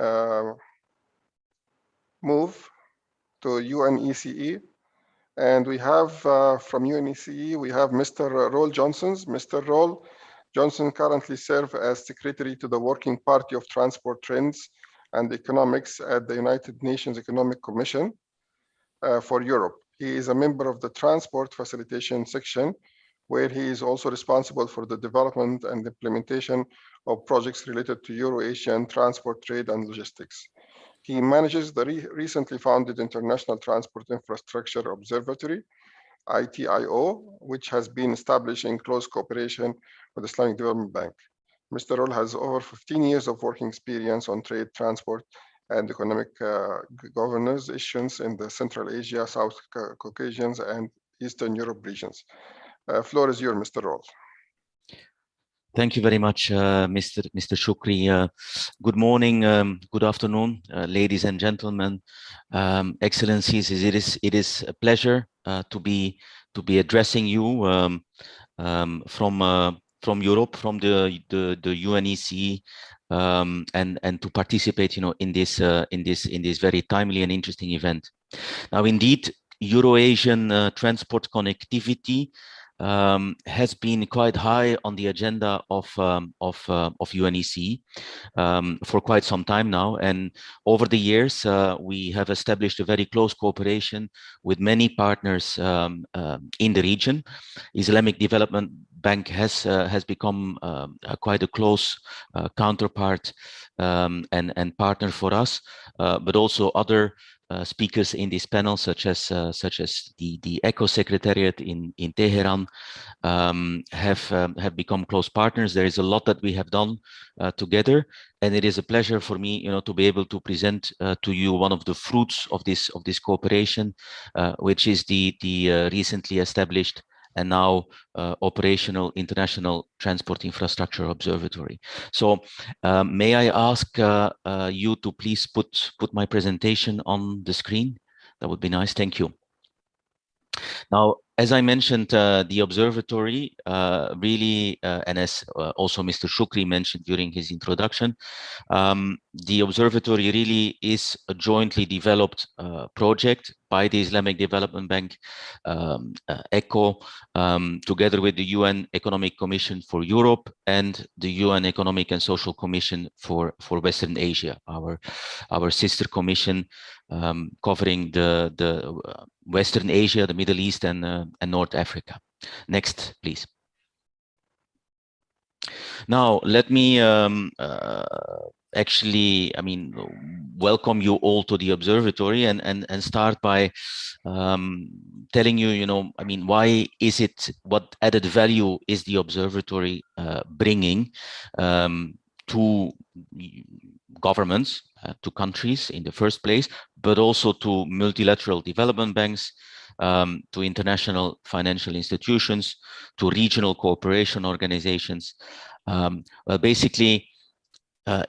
move to UNECE. And we have from UNECE, we have Mr. Roel Johnsons. Mr. Roel Johnson currently serves as Secretary to the Working Party of Transport Trends and Economics at the United Nations Economic Commission for Europe. He is a member of the Transport Facilitation Section, where he is also responsible for the development and implementation of projects related to Euro-Asian transport, trade, and logistics. He manages the recently founded International Transport Infrastructure Observatory, ITIO, which has been established in close cooperation with the Islamic Development Bank. Mr. Roel has over 15 years of working experience on trade, transport, and economic governance issues in the Central Asia, South Caucasians, and Eastern Europe regions. Floor is yours, Mr. Roel. Thank you very much, Mr. Shukri. Good morning, good afternoon, ladies and gentlemen, excellencies. It is a pleasure to be addressing you from Europe, from the UNECE, and to participate, in this very timely and interesting event. Now, indeed, Euro-Asian transport connectivity has been quite high on the agenda of UNECE for quite some time now, and over the years we have established a very close cooperation with many partners in the region. Islamic Development Bank has become quite a close counterpart and partner for us, but also other speakers in this panel, such as the ECO Secretariat in Tehran, have become close partners. There is a lot that we have done together, and it is a pleasure for me, to be able to present to you one of the fruits of this cooperation, which is the recently established and now operational International Transport Infrastructure Observatory. So may I ask you to please put my presentation on the screen? That would be nice. Thank you. Now, as I mentioned, the observatory really, and as also Mr. Shukri mentioned during his introduction, the observatory really is a jointly developed project by the Islamic Development Bank, ECO, together with the UN Economic Commission for Europe and the UN Economic and Social Commission for Western Asia, our sister commission covering the Western Asia, the Middle East, and North Africa. Next, please. Now, let me actually, welcome you all to the observatory and start by telling you, why is it, what added value is the observatory bringing to governments, to countries in the first place, but also to multilateral development banks, to international financial institutions, to regional cooperation organizations. Well, basically,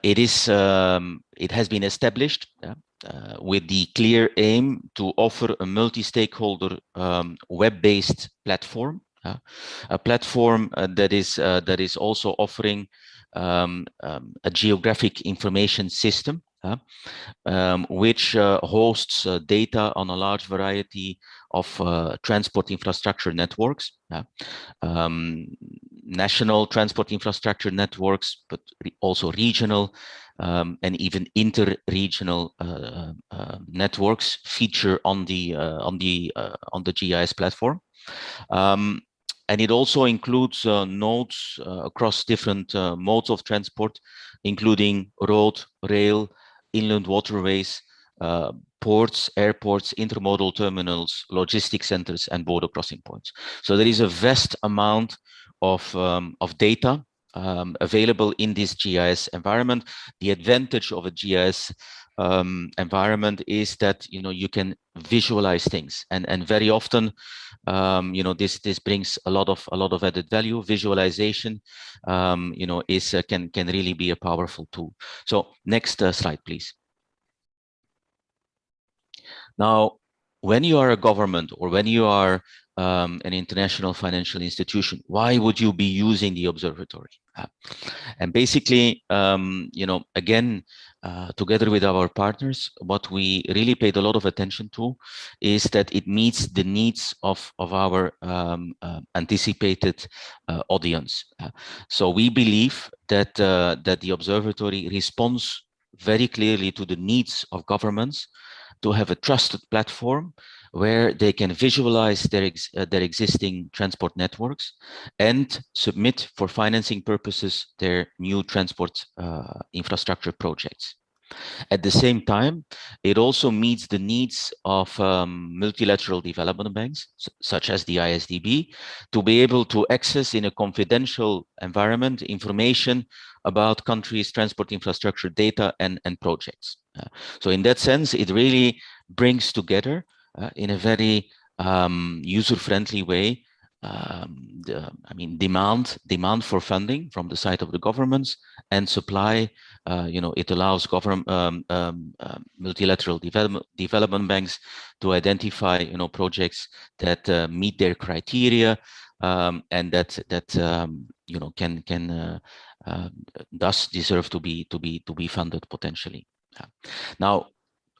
it has been established with the clear aim to offer a multi-stakeholder web-based platform, a platform that is also offering a geographic information system, which hosts data on a large variety of transport infrastructure networks. national transport infrastructure networks, but also regional and even inter-regional networks feature on the GIS platform. And it also includes nodes across different modes of transport, including road, rail, inland waterways, ports, airports, intermodal terminals, logistics centers, and border crossing points. So there is a vast amount of data available in this GIS environment. The advantage of a GIS environment is that you can visualize things, and very often this brings a lot of added value. Visualization can really be a powerful tool. So next slide, please. Now, when you are a government or when you are an international financial institution, why would you be using the observatory? And basically, again, together with our partners, what we really paid a lot of attention to is that it meets the needs of our anticipated audience. So we believe that the observatory responds very clearly to the needs of governments to have a trusted platform where they can visualize their existing transport networks and submit for financing purposes their new transport infrastructure projects. At the same time, it also meets the needs of multilateral development banks, such as the ISDB, to be able to access in a confidential environment information about countries' transport infrastructure data and projects. So in that sense, it really brings together in a very user-friendly way demand for funding from the side of the governments and supply. It allows multilateral development banks to identify projects that meet their criteria and that can thus deserve to be funded potentially. Now,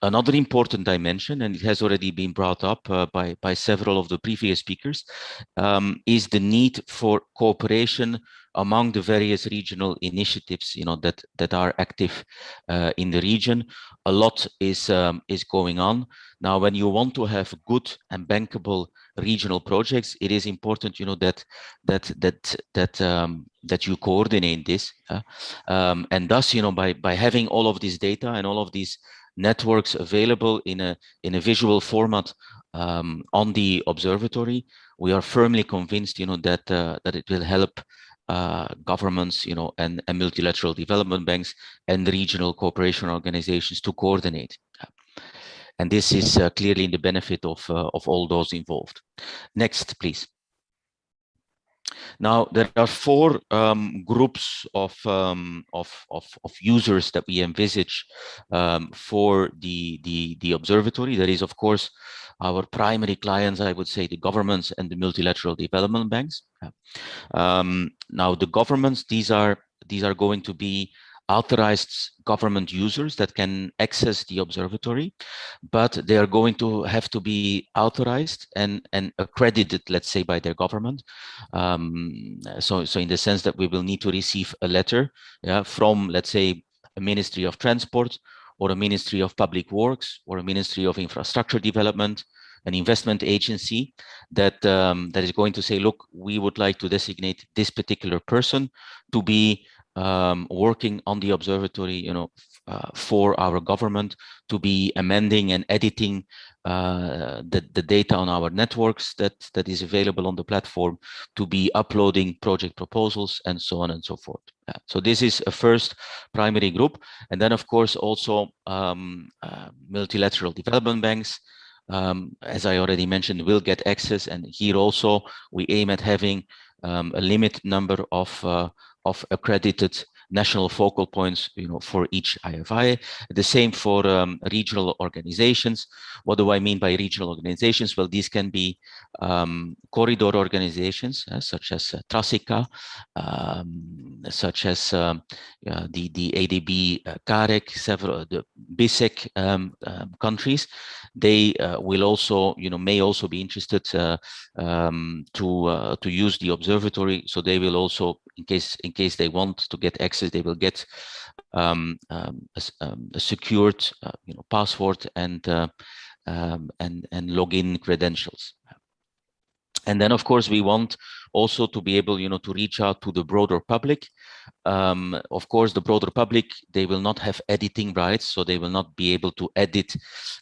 another important dimension, and it has already been brought up by several of the previous speakers, is the need for cooperation among the various regional initiatives, that are active in the region. A lot is going on now. When you want to have good and bankable regional projects, it is important, that you coordinate this, and thus, by having all of this data and all of these networks available in a visual format on the observatory, we are firmly convinced, that it will help governments, and multilateral development banks and regional cooperation organizations to coordinate. And this is clearly in the benefit of all those involved. Next, please. Now, there are four groups of users that we envisage for the observatory. That is, of course, our primary clients, I would say, the governments and the multilateral development banks. Now, the governments, these are going to be authorized government users that can access the observatory, but they are going to have to be authorized and accredited, let's say, by their government. So in the sense that we will need to receive a letter from, let's say, a Ministry of Transport or a Ministry of Public Works or a Ministry of Infrastructure Development, an investment agency that is going to say, look, we would like to designate this particular person to be working on the observatory, for our government, to be amending and editing the data on our networks that is available on the platform, to be uploading project proposals, and so on and so forth. So this is a first primary group. And then, of course, also multilateral development banks, as I already mentioned, will get access. And here also we aim at having a limited number of accredited national focal points, for each IFI. The same for regional organizations. What do I mean by regional organizations? Well, these can be corridor organizations, such as Trasica, such as the ADB CAREC, several the BISEC countries, they will also, may also be interested to use the observatory. So they will also, in case they want to get access, they will get a secured, password and login credentials. And then, of course, we want also to be able, to reach out to the broader public. Of course, the broader public, they will not have editing rights, so they will not be able to edit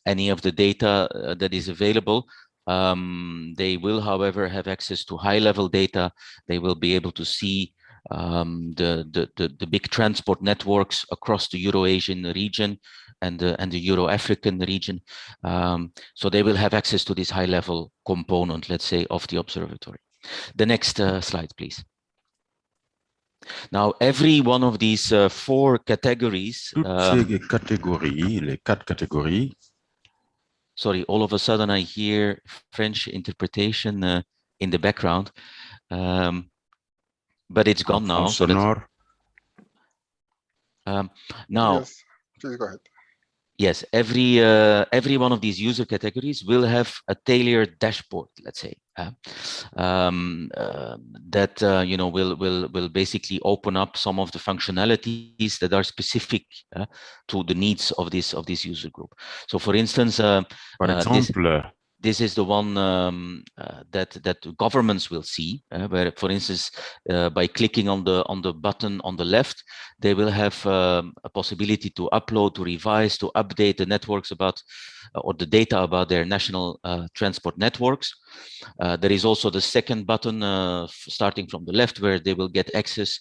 any of the data that is available. They will, however, have access to high-level data. They will be able to see the big transport networks across the Euro-Asian region and the Euro-African region. So they will have access to this high-level component, let's say, of the observatory. The next slide, please. Now, every one of these 4 categories. Toutes ces catégories, les 4 catégories. Sorry, all of a sudden I hear French interpretation in the background, but it's gone now. So now, yes, please go ahead. Yes, every one of these user categories will have a tailored dashboard, let's say, that will basically open up some of the functionalities that are specific to the needs of this user group. So, for instance, par exemple, this is the one that governments will see, where, for instance, by clicking on the button on the left, they will have a possibility to upload, to revise, to update the networks about or the data about their national transport networks. There is also the second button starting from the left, where they will get access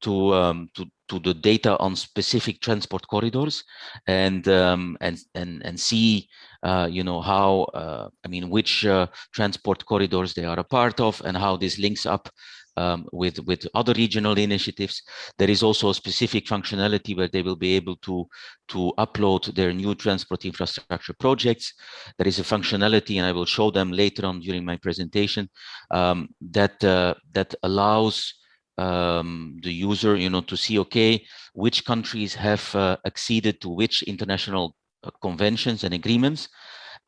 to the data on specific transport corridors and see how which transport corridors they are a part of and how this links up with other regional initiatives. There is also a specific functionality where they will be able to upload their new transport infrastructure projects. There is a functionality, and I will show them later on during my presentation, that allows the user, to see, okay, which countries have acceded to which international conventions and agreements.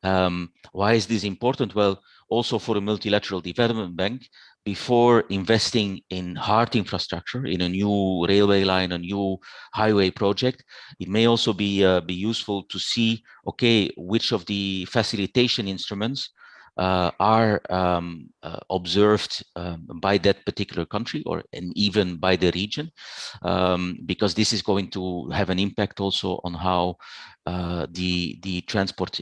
Why is this important? Well, also for a multilateral development bank, before investing in hard infrastructure, in a new railway line, a new highway project, it may also be useful to see, okay, which of the facilitation instruments are observed by that particular country and even by the region, because this is going to have an impact also on how the transport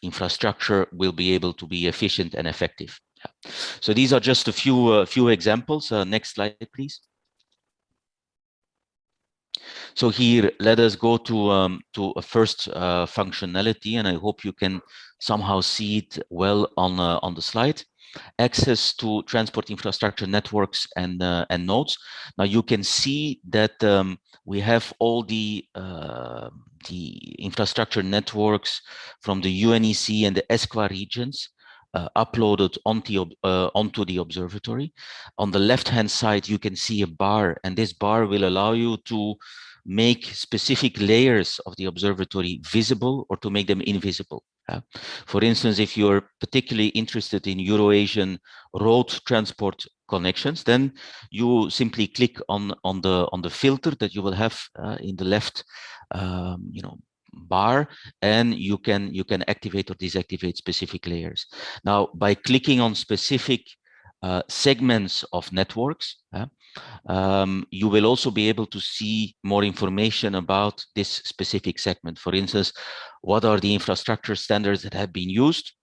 infrastructure will be able to be efficient and effective. So these are just a few examples. Next slide, please. So here, let us go to a first functionality, and I hope you can somehow see it well on the slide. Access to transport infrastructure networks and nodes. Now you can see that we have all the infrastructure networks from the UNEC and the ESCWA regions uploaded onto the observatory. On the left-hand side, you can see a bar, and this bar will allow you to make specific layers of the observatory visible or to make them invisible. For instance, if you're particularly interested in Euro-Asian road transport connections, then you simply click on the filter that you will have in the left, bar, and you can activate or deactivate specific layers. Now, by clicking on specific segments of networks, you will also be able to see more information about this specific segment. For instance, what are the infrastructure standards that have been used?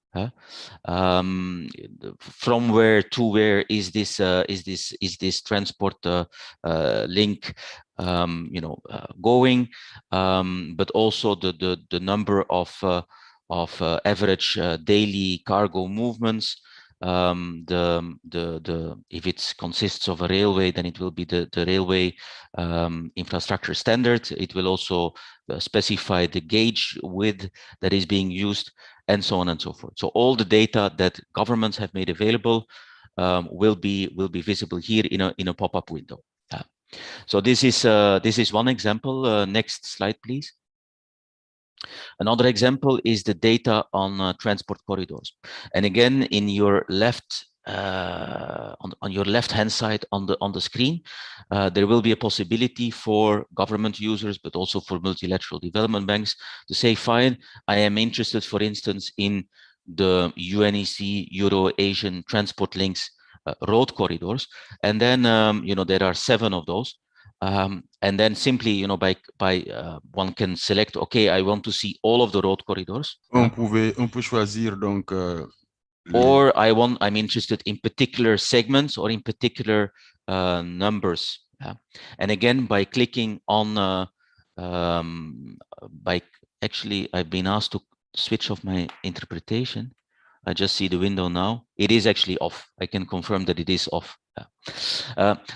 From where to where is this transport link going? But also the number of average daily cargo movements. If it consists of a railway, then it will be the railway infrastructure standard. It will also specify the gauge width that is being used, and so on and so forth. So all the data that governments have made available will be visible here in a pop-up window. So this is one example. Next slide, please. Another example is the data on transport corridors. And again, in your left, on your left-hand side on the screen, there will be a possibility for government users, but also for multilateral development banks to say, fine, I am interested, for instance, in the UNEC Euro-Asian transport links road corridors. And then, there are 7 of those. And then simply, one can select, okay, I want to see all of the road corridors. On peut choisir donc or I'm interested in particular segments or in particular numbers. And again, by clicking on, actually, I've been asked to switch off my interpretation. I just see the window now. It is actually off. I can confirm that it is off.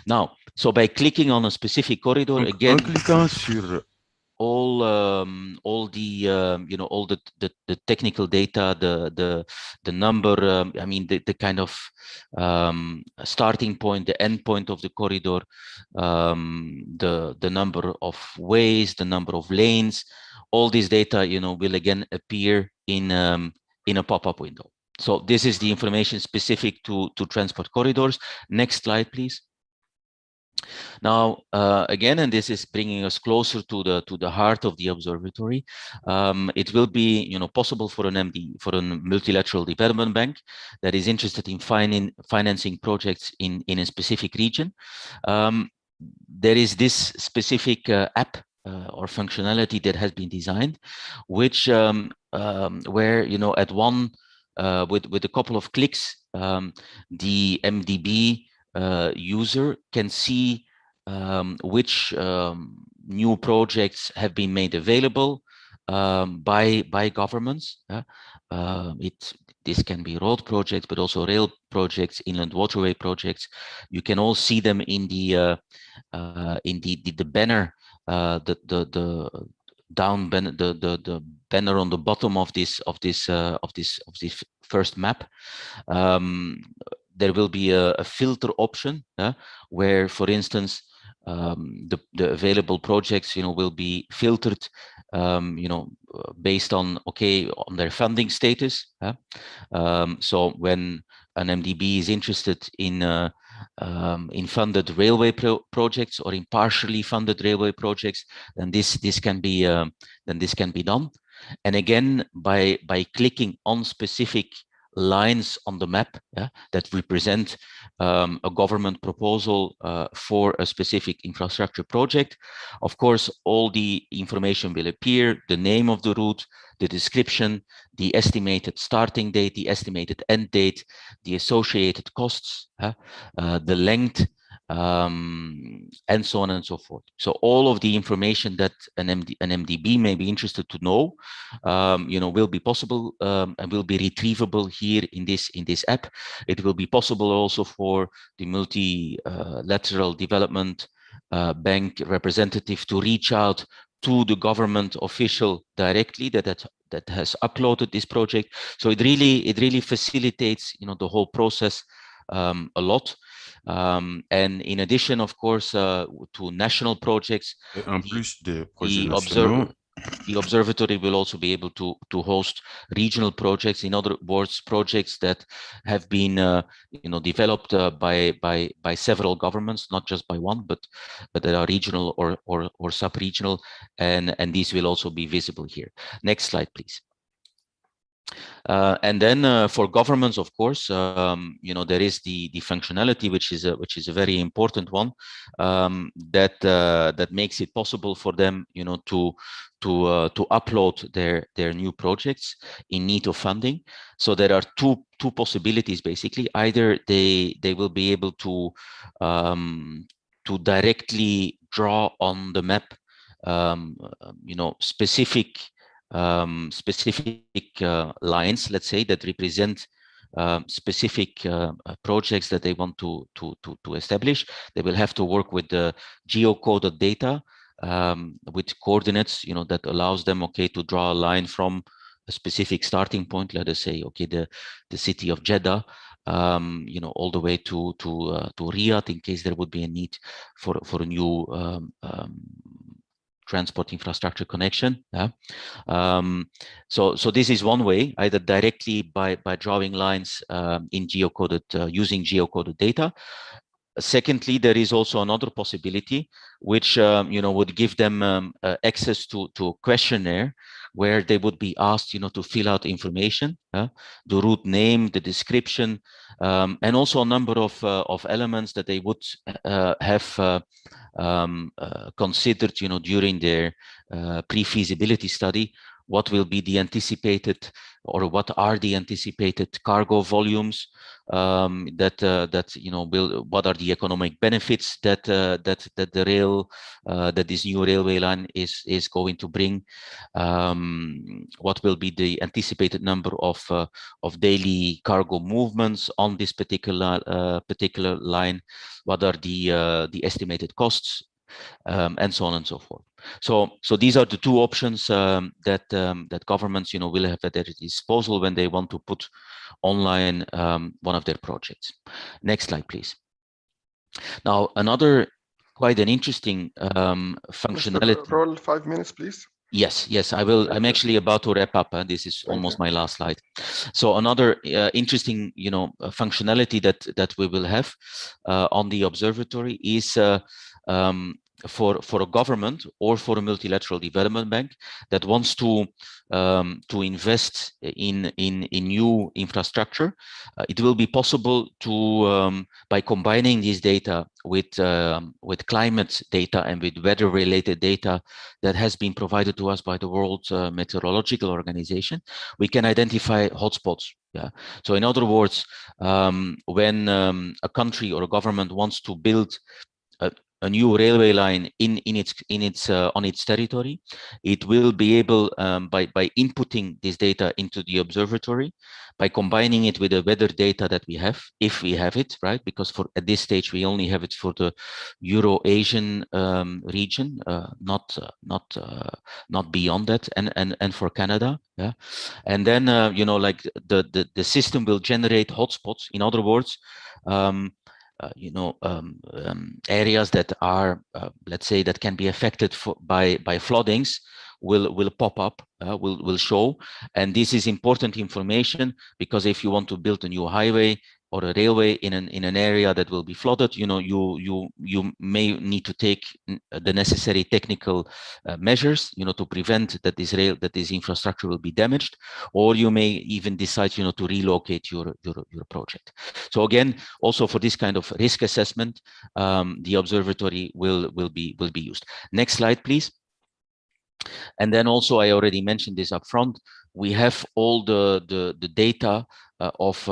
Now, so by clicking on a specific corridor, donc, again, en cliquant sur all the technical data, the number, the kind of starting point, the end point of the corridor, the number of ways, the number of lanes, all this data, will again appear in a pop-up window. So this is the information specific to transport corridors. Next slide, please. Now, again, and this is bringing us closer to the heart of the observatory. It will be, possible for a multilateral development bank that is interested in financing projects in a specific region. There is this specific app or functionality that has been designed, which where at one with a couple of clicks, the MDB user can see which new projects have been made available by governments. This can be road projects, but also rail projects, inland waterway projects. You can all see them in the banner, the banner on the bottom of this first map. There will be a filter option where, for instance, the available projects, will be filtered, based on their funding status. So when an MDB is interested in funded railway projects or in partially funded railway projects, then this can be done. And again, by clicking on specific lines on the map that represent a government proposal for a specific infrastructure project. Of course, all the information will appear: the name of the route, the description, the estimated starting date, the estimated end date, the associated costs, the length, and so on and so forth. So all of the information that an MDB may be interested to know, will be possible and will be retrievable here in this app. It will be possible also for the multilateral development bank representative to reach out to the government official directly that has uploaded this project. So it really facilitates the whole process a lot. And in addition, of course, to national projects, en plus des projets nationaux, the observatory will also be able to host regional projects. In other words, projects that have been developed by several governments, not just by one, but that are regional or sub-regional, and these will also be visible here. Next slide, please. And then for governments, of course, there is the functionality, which is a very important one, that makes it possible for them, to upload their new projects in need of funding. So there are two possibilities basically. Either they will be able to directly draw on the map, specific lines, let's say, that represent specific projects that they want to establish. They will have to work with the geocoded data with coordinates, that allows them to draw a line from a specific starting point. Let us say the city of Jeddah all the way to Riyadh in case there would be a need for a new transport infrastructure connection. Yeah. So this is one way, either directly by drawing lines in geocoded using geocoded data. Secondly, there is also another possibility, which would give them access to a questionnaire where they would be asked, to fill out information, the route name, the description, and also a number of elements that they would have considered, during their pre-feasibility study. What will be the anticipated, or what are the anticipated cargo volumes what are the economic benefits that this new railway line is going to bring? What will be the anticipated number of daily cargo movements on this particular line? What are the estimated costs? And so on and so forth. So these are the two options that governments, will have at their disposal when they want to put online one of their projects. Next slide, please. Now, another quite an interesting functionality. Mr. Roll 5 minutes, please. Yes, I will. I'm actually about to wrap up. This is almost my last slide. So another interesting, functionality that we will have on the observatory is for a government or for a multilateral development bank that wants to invest in new infrastructure. It will be possible to by combining this data with climate data and with weather related data that has been provided to us by the World Meteorological Organization, we can identify hotspots. Yeah. So in other words, when a country or a government wants to build a new railway line on its territory, it will be able by inputting this data into the observatory, by combining it with the weather data that we have, if we have it, right? Because at this stage we only have it for the Euro-Asian region, not beyond that, and for Canada. Yeah, and then like the system will generate hotspots. In other words, areas that are, let's say, that can be affected by floodings will pop up, will show. And this is important information, because if you want to build a new highway or a railway in an area that will be flooded, you may need to take the necessary technical measures, to prevent that this infrastructure will be damaged, or you may even decide, to relocate your project. So again, also for this kind of risk assessment, the observatory will be used. Next slide, please. And then also, I already mentioned this up front, we have all the data of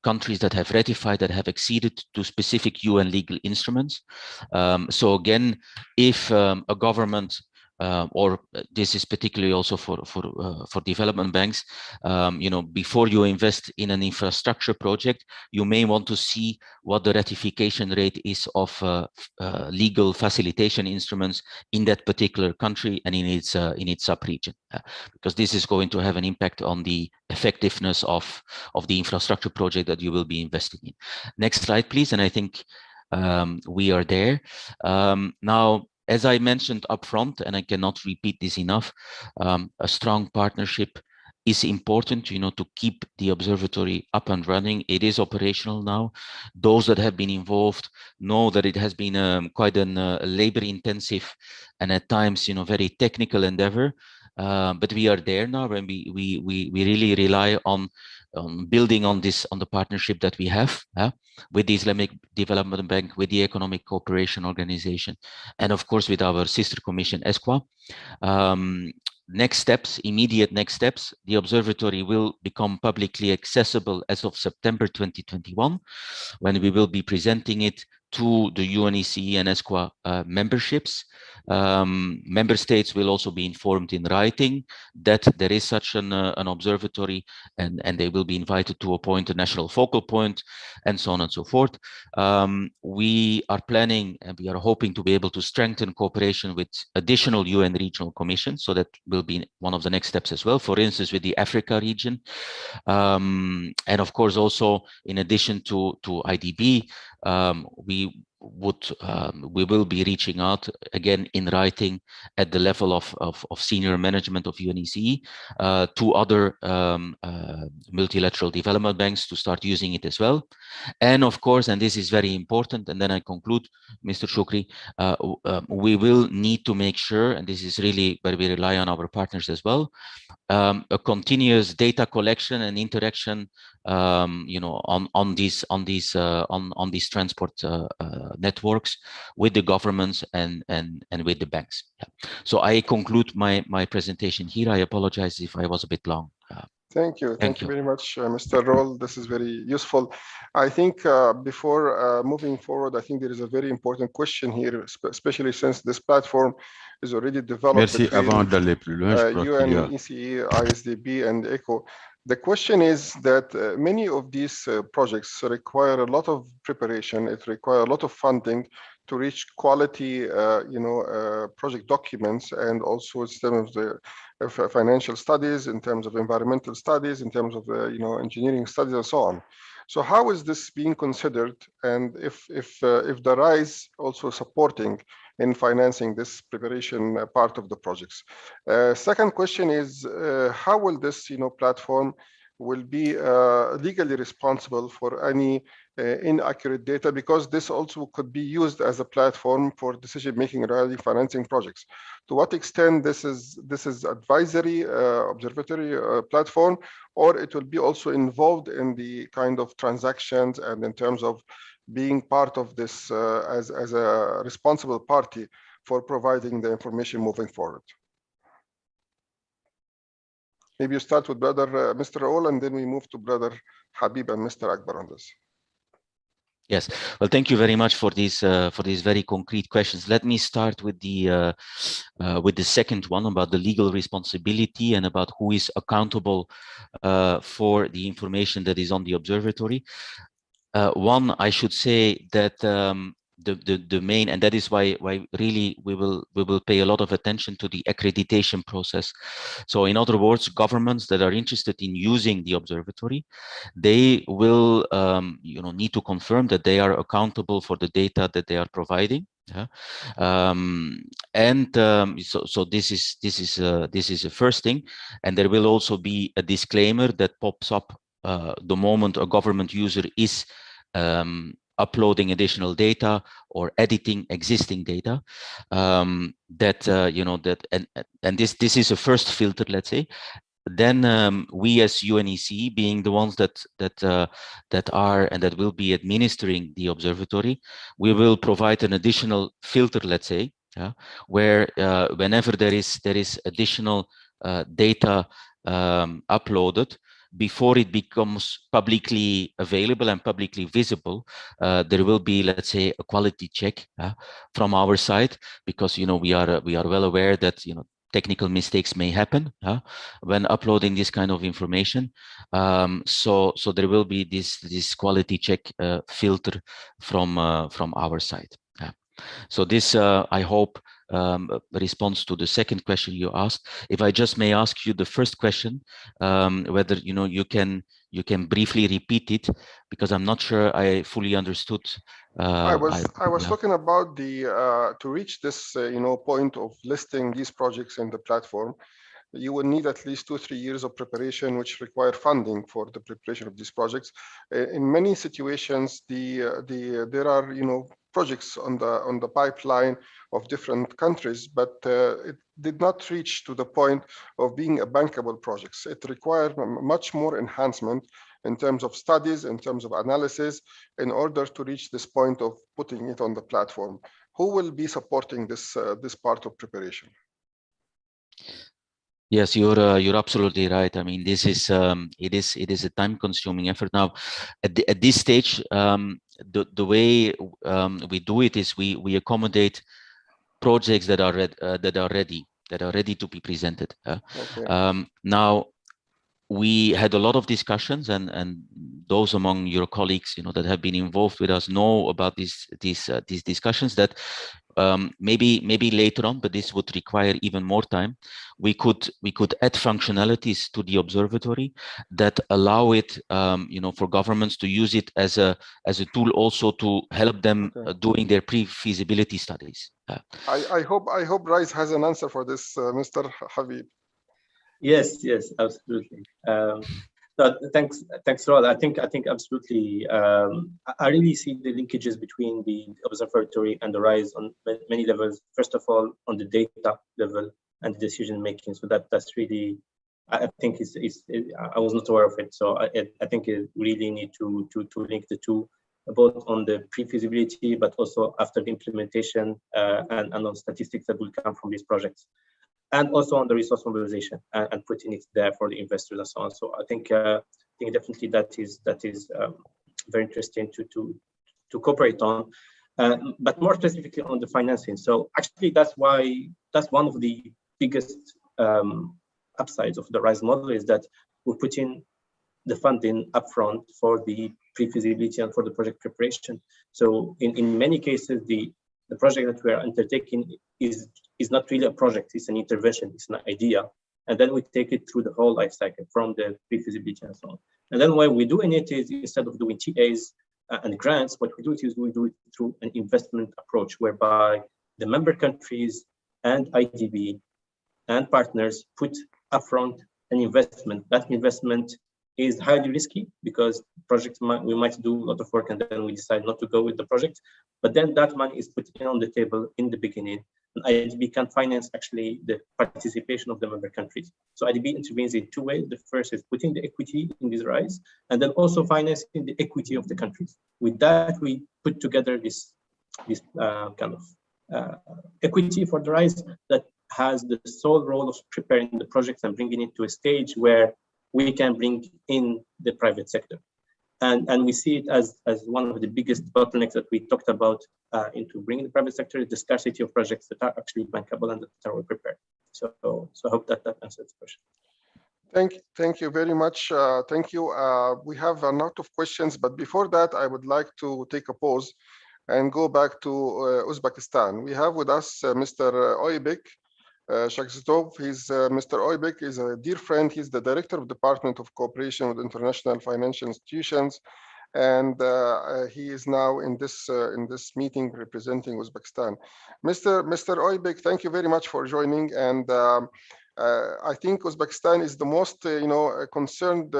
countries that have ratified, that have acceded to specific UN legal instruments. So again, if a government or this is particularly also for development banks, before you invest in an infrastructure project, you may want to see what the ratification rate is of legal facilitation instruments in that particular country and in its sub-region, because this is going to have an impact on the effectiveness of the infrastructure project that you will be investing in. Next slide, please. And I think we are there now. As I mentioned up front, and I cannot repeat this enough, a strong partnership is important, to keep the observatory up and running. It is operational now. Those that have been involved know that it has been quite a labor-intensive and at times, very technical endeavor. But we are there now, and we really rely on building on the partnership that we have with the Islamic Development Bank, with the Economic Cooperation Organization, and of course with our sister commission, ESCWA. Immediate next steps, the observatory will become publicly accessible as of September 2021, when we will be presenting it to the UNECE and ESCWA memberships. Member states will also be informed in writing that there is such an observatory, and they will be invited to appoint a national focal point, and so on and so forth. We are planning and we are hoping to be able to strengthen cooperation with additional UN regional commissions, so that will be one of the next steps as well, for instance, with the Africa region. And of course, also in addition to IDB, we will be reaching out again in writing at the level of senior management of UNECE to other multilateral development banks to start using it as well. And of course, and this is very important, and then I conclude, Mr. Shukri, we will need to make sure, and this is really where we rely on our partners as well, a continuous data collection and interaction, on these transport networks with the governments and with the banks. Yeah. So I conclude my presentation here. I apologize if I was a bit long. Thank you. Thank you very much, Mr. Roll. This is very useful. I think before moving forward, I think there is a very important question here, especially since this platform is already developed Merci. between Avant d'aller plus loin, je crois qu'il y a... UNECE, ISDB, and ECHO. The question is that many of these projects require a lot of preparation. It requires a lot of funding to reach quality, project documents, and also in terms of the financial studies, in terms of environmental studies, in terms of engineering studies, and so on. So how is this being considered, and if the RISE also supporting in financing this preparation part of the projects? Second question is, how will this platform will be legally responsible for any inaccurate data, because this also could be used as a platform for decision-making regarding financing projects. To what extent this is advisory observatory platform, or it will be also involved in the kind of transactions and in terms of being part of this as a responsible party for providing the information moving forward? Maybe you start with Brother Mr. Raoul, and then we move to Brother Habib and Mr. Akbar on this. Yes, well, thank you very much for these very concrete questions. Let me start with the second one about the legal responsibility and about who is accountable for the information that is on the observatory. One, I should say that the main, and that is why really we will pay a lot of attention to the accreditation process. So in other words, governments that are interested in using the observatory, they will need to confirm that they are accountable for the data that they are providing. Yeah. So this is the first thing, and there will also be a disclaimer that pops up the moment a government user is uploading additional data or editing existing data, and this is a first filter, let's say. Then we as UNECE, being the ones that are and that will be administering the observatory, we will provide an additional filter, let's say, where whenever there is additional data uploaded, before it becomes publicly available and publicly visible, there will be, let's say, a quality check from our side, because we are well aware that technical mistakes may happen when uploading this kind of information. So there will be this quality check filter from our side. So this, I hope, responds to the second question you asked. If I just may ask you the first question, whether you can briefly repeat it, because I'm not sure I fully understood. I was talking about the to reach this point of listing these projects in the platform. You will need at least 2-3 years of preparation, which require funding for the preparation of these projects. In many situations, there are projects on the pipeline of different countries, but it did not reach to the point of being a bankable projects. It required much more enhancement in terms of studies, in terms of analysis, in order to reach this point of putting it on the platform. Who will be supporting this part of preparation? Yes, you're absolutely right. I mean, this is it is a time-consuming effort. Now, at this stage, the way we do it is we accommodate projects that are ready to be presented. Okay. Now, we had a lot of discussions, and those among your colleagues, that have been involved with us know about these discussions. That maybe later on, but this would require even more time. We could add functionalities to the observatory that allow it, for governments to use it as a tool also to help them doing their pre-feasibility studies. I hope Rise has an answer for this, Mr. Habib. Yes, absolutely. Thanks, Rod. I think absolutely. I really see the linkages between the observatory and the Rise on many levels. First of all, on the data level and the decision making. So that's really, I think I was not aware of it. So I think it really need to link the two, both on the pre-feasibility, but also after the implementation and on statistics that will come from these projects. And also on the resource mobilization and putting it there for the investors and so on. So I think definitely that is very interesting to cooperate on, but more specifically on the financing. So actually that's one of the biggest upsides of the RISE model, is that we're putting the funding upfront for the pre-feasibility and for the project preparation. So in many cases, the project that we are undertaking is not really a project, it's an intervention, it's an idea. And then we take it through the whole life cycle from the pre-feasibility and so on. And then what we're doing it is, instead of doing TAs and grants, what we do it through an investment approach, whereby the member countries and IDB and partners put upfront an investment. That investment is highly risky, because projects we might do a lot of work and then we decide not to go with the project. But then that money is put in on the table in the beginning, and IDB can finance actually the participation of the member countries. So IDB intervenes in two ways. The first is putting the equity in this RISE, and then also financing the equity of the countries. With that, we put together this kind of equity for the RISE that has the sole role of preparing the projects and bringing it to a stage where we can bring in the private sector. And we see it as one of the biggest bottlenecks that we talked about into bringing the private sector, the scarcity of projects that are actually bankable and that are well prepared. So I hope that answers the question. Thank you very much. Thank you. We have a lot of questions, but before that, I would like to take a pause and go back to Uzbekistan. We have with us Mr. Oybek Shakhzitov. Mr. Oybek is a dear friend. He's the director of the Department of Cooperation with International Financial Institutions, and he is now in this meeting representing Uzbekistan. Mr. Oybek, thank you very much for joining. And I think Uzbekistan is the most concerned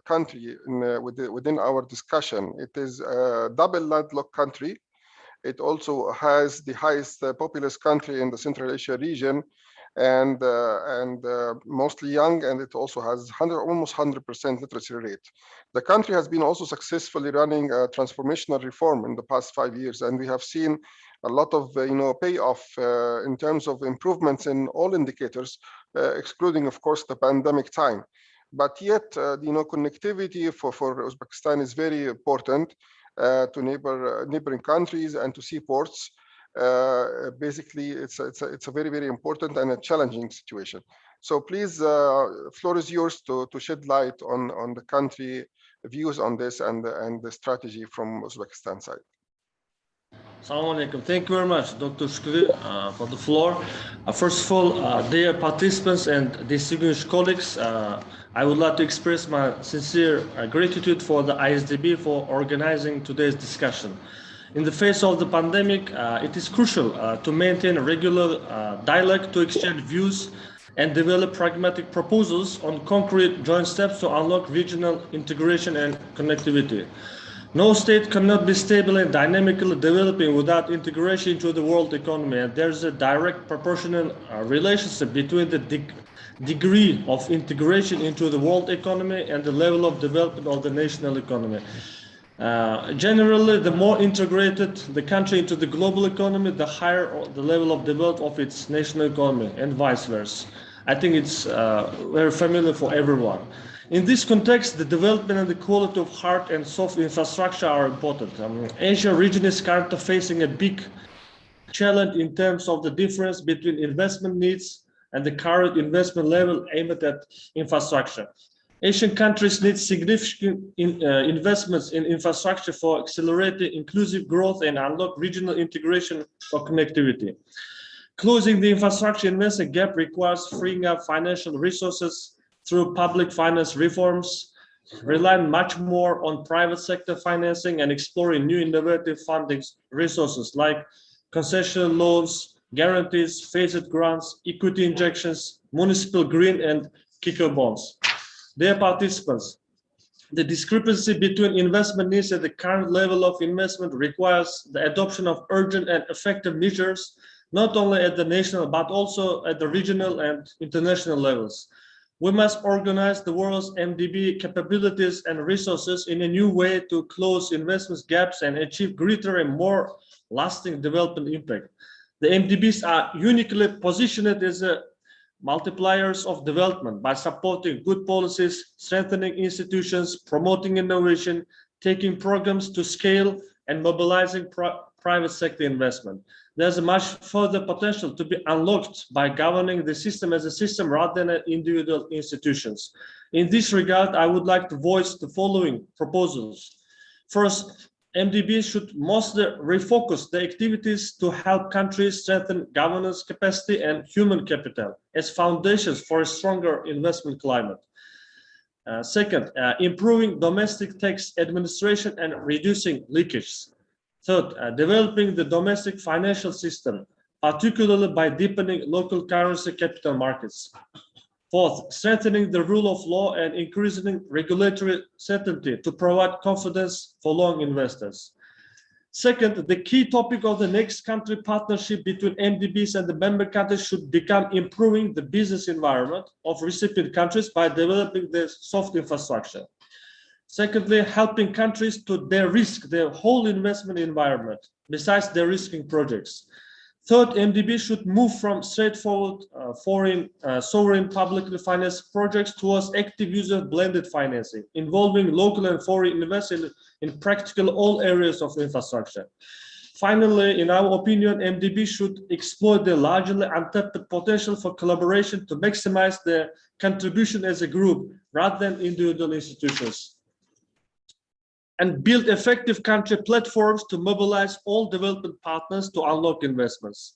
country within our discussion. It is a double landlocked country. It also has the highest populous country in the Central Asia region, and mostly young, and it also has almost 100% literacy rate. The country has been also successfully running a transformational reform in the past 5 years, and we have seen a lot of payoff in terms of improvements in all indicators, excluding of course the pandemic time. But yet connectivity for Uzbekistan is very important to neighboring countries and to seaports. Basically, it's a very, very important and a challenging situation. So please, floor is yours to shed light on the country views on this and the strategy from Uzbekistan side. Assalamu alaikum. Thank you very much, Dr. Shukri, for the floor. First of all, dear participants and distinguished colleagues, I would like to express my sincere gratitude for the ISDB for organizing today's discussion. In the face of the pandemic, it is crucial to maintain a regular dialogue, to exchange views and develop pragmatic proposals on concrete joint steps to unlock regional integration and connectivity. No state cannot be stable and dynamically developing without integration into the world economy. And there's a direct proportional relationship between the degree of integration into the world economy and the level of development of the national economy. Generally, the more integrated the country into the global economy, the higher the level of development of its national economy, and vice versa. I think it's very familiar for everyone. In this context, the development and the quality of hard and soft infrastructure are important. Asia region is currently facing a big challenge in terms of the difference between investment needs and the current investment level aimed at infrastructure. Asian countries need significant investments in infrastructure for accelerating inclusive growth and unlock regional integration for connectivity. Closing the infrastructure investment gap requires freeing up financial resources through public finance reforms, relying much more on private sector financing and exploring new innovative funding resources like concessional loans, guarantees, phased grants, equity injections, municipal green and kicker bonds. Dear participants, the discrepancy between investment needs and the current level of investment requires the adoption of urgent and effective measures, not only at the national, but also at the regional and international levels. We must organize the world's MDB capabilities and resources in a new way to close investment gaps and achieve greater and more lasting development impact. The MDBs are uniquely positioned as multipliers of development by supporting good policies, strengthening institutions, promoting innovation, taking programs to scale, and mobilizing private sector investment. There's much further potential to be unlocked by governing the system as a system rather than individual institutions. In this regard, I would like to voice the following proposals. First, MDB should mostly refocus the activities to help countries strengthen governance capacity and human capital as foundations for a stronger investment climate. Second, improving domestic tax administration and reducing leakage. Third, developing the domestic financial system, particularly by deepening local currency capital markets. Fourth, strengthening the rule of law and increasing regulatory certainty to provide confidence for long investors. Second, the key topic of the next country partnership between MDBs and the member countries should become improving the business environment of recipient countries by developing the soft infrastructure. Secondly, helping countries to de-risk their whole investment environment, besides de-risking projects. Third, MDB should move from straightforward foreign sovereign publicly financed projects towards active user blended financing, involving local and foreign investors in practically all areas of infrastructure. Finally, in our opinion, MDB should exploit the largely untapped potential for collaboration to maximize their contribution as a group rather than individual institutions, and build effective country platforms to mobilize all development partners to unlock investments,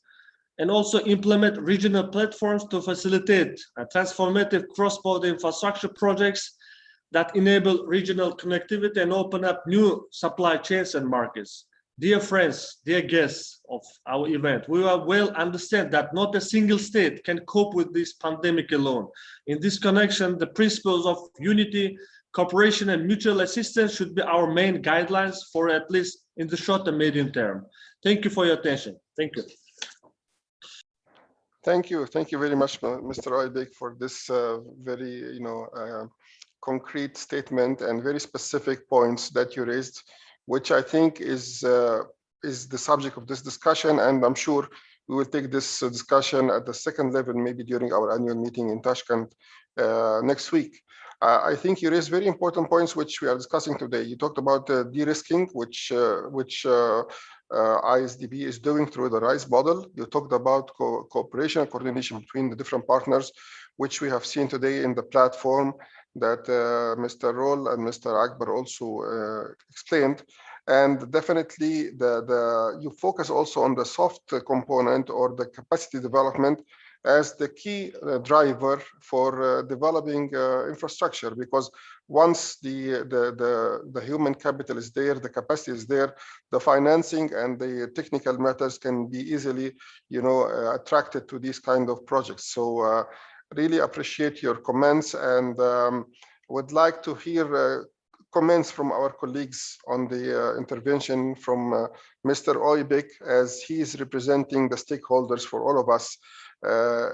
and also implement regional platforms to facilitate transformative cross-border infrastructure projects that enable regional connectivity and open up new supply chains and markets. Dear friends, dear guests of our event, we well understand that not a single state can cope with this pandemic alone. In this connection, the principles of unity, cooperation and mutual assistance should be our main guidelines for at least in the short and medium term. Thank you for your attention. Thank you. Thank you. Thank you very much, Mr. Oybek, for this very, concrete statement and very specific points that you raised, which I think is the subject of this discussion. And I'm sure we will take this discussion at the second level, maybe during our annual meeting in Tashkent next week. I think you raised very important points which we are discussing today. You talked about de-risking, which ISDB is doing through the RISE model. You talked about cooperation and coordination between the different partners, which we have seen today in the platform that Mr. Roll and Mr. Akbar also explained. And definitely you focus also on the soft component or the capacity development as the key driver for developing infrastructure, because once the human capital is there, the capacity is there, the financing and the technical matters can be easily, attracted to these kind of projects. So really appreciate your comments, and would like to hear comments from our colleagues on the intervention from Mr. Oybek, as he is representing the stakeholders for all of us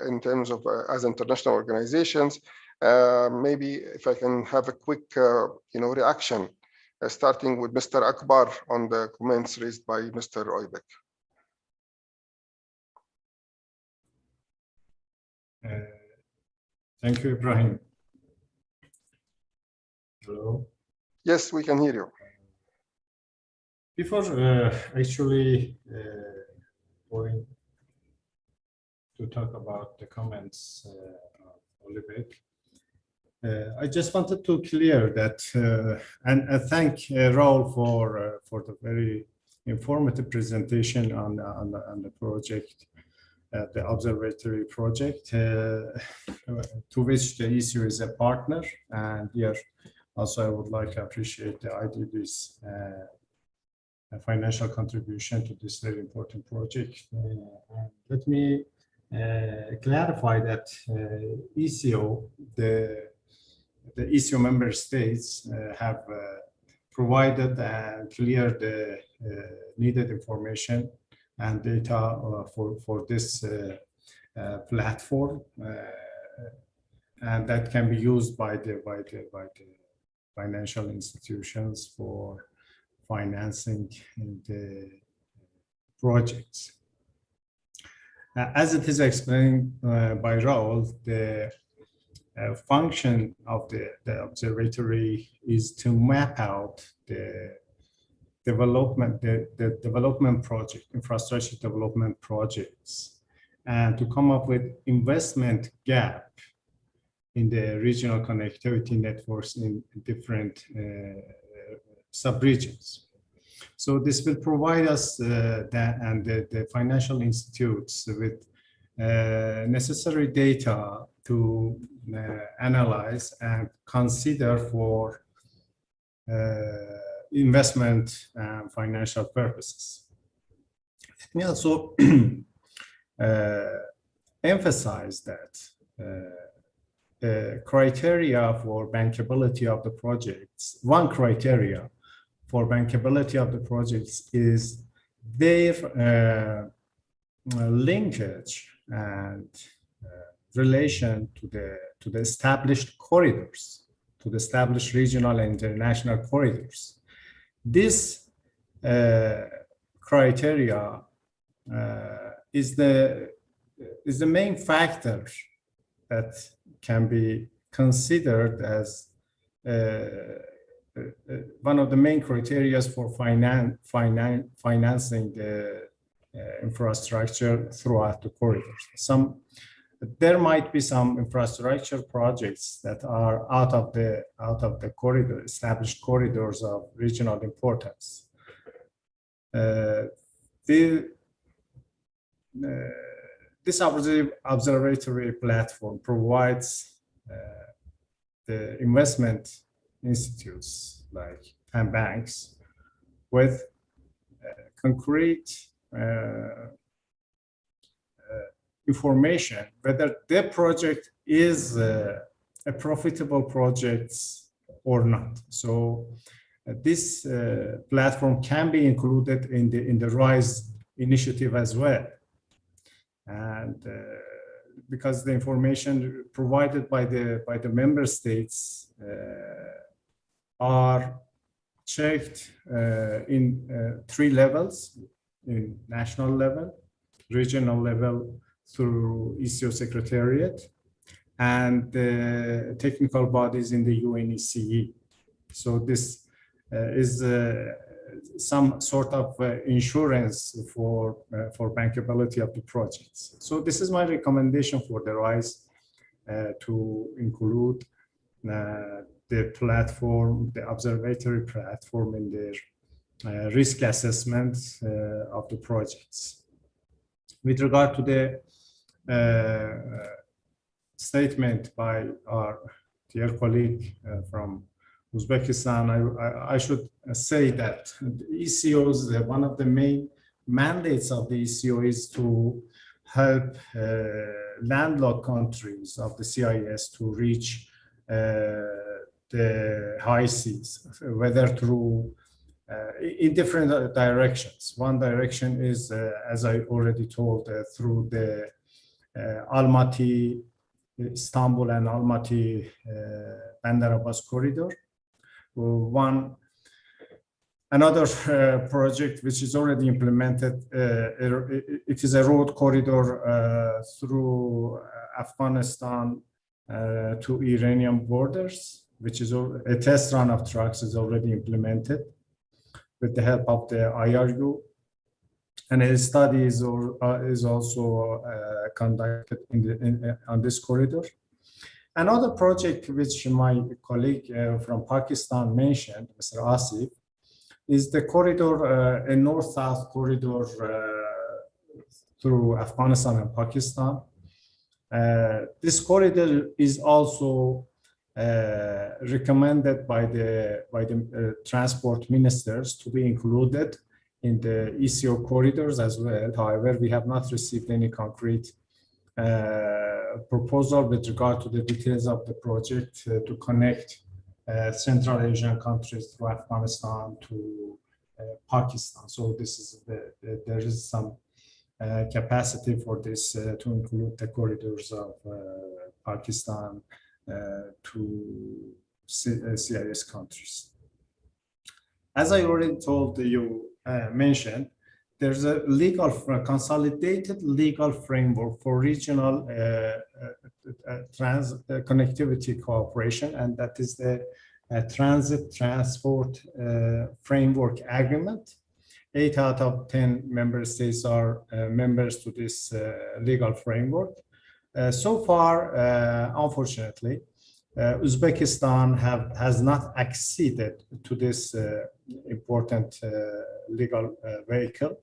in terms of as international organizations. Maybe if I can have a quick reaction, starting with Mr. Akbar on the comments raised by Mr. Oybek. Thank you, Ibrahim. Hello. Yes, we can hear you. Before actually going to talk about the comments of Olivier, I just wanted to clear that and thank Raul for the very informative presentation on the project, the Observatory project, to which the ECO is a partner. And here also I would like to appreciate the IDB's financial contribution to this very important project. Let me clarify that ECO, the ECO member states have provided and cleared the needed information and data for this platform, and that can be used by the financial institutions for financing the projects. As it is explained by Raul, the function of the observatory is to map out the development project, infrastructure development projects, and to come up with investment gap in the regional connectivity networks in different sub-regions. So this will provide us the financial institutes with necessary data to analyze and consider for investment and financial purposes. Let me also emphasize that criteria for bankability of the projects, one criteria for bankability of the projects is their linkage and relation to the established corridors, to the established regional and international corridors. This criteria is the main factor that can be considered as one of the main criteria for financing the infrastructure throughout the corridors. There might be some infrastructure projects that are out of the established corridors of regional importance. This observatory platform provides the investment institutes and banks with concrete information whether their project is a profitable project or not. So this platform can be included in the RISE initiative as well. And because the information provided by the member states are checked in 3 levels: in national level, regional level through ECO Secretariat, and the technical bodies in the UNECE. So this is some sort of insurance for bankability of the projects. So this is my recommendation for the RISE to include the platform, the observatory platform, in their risk assessment of the projects. With regard to the statement by our dear colleague from Uzbekistan, I should say that the ECO's, one of the main mandates of the ECO is to help landlocked countries of the CIS to reach the high seas, whether through in different directions. One direction is, as I already told, through the Almaty, Istanbul and Almaty Bandar Abbas corridor. Another project which is already implemented, it is a road corridor through Afghanistan to Iranian borders, which is a test run of trucks is already implemented with the help of the IRU. And a study is also conducted on this corridor. Another project which my colleague from Pakistan mentioned, Mr. Asif, is the corridor, a north-south corridor through Afghanistan and Pakistan. This corridor is also recommended by the transport ministers to be included in the ECO corridors as well. However, we have not received any concrete proposal with regard to the details of the project to connect Central Asian countries through Afghanistan to Pakistan. So this is there is some capacity for this to include the corridors of Pakistan to CIS countries. As I already told you, mentioned, there's a consolidated legal framework for regional connectivity cooperation, and that is the Transit Transport Framework Agreement. 8 out of 10 member states are members to this legal framework. So far, unfortunately, Uzbekistan has not acceded to this important legal vehicle.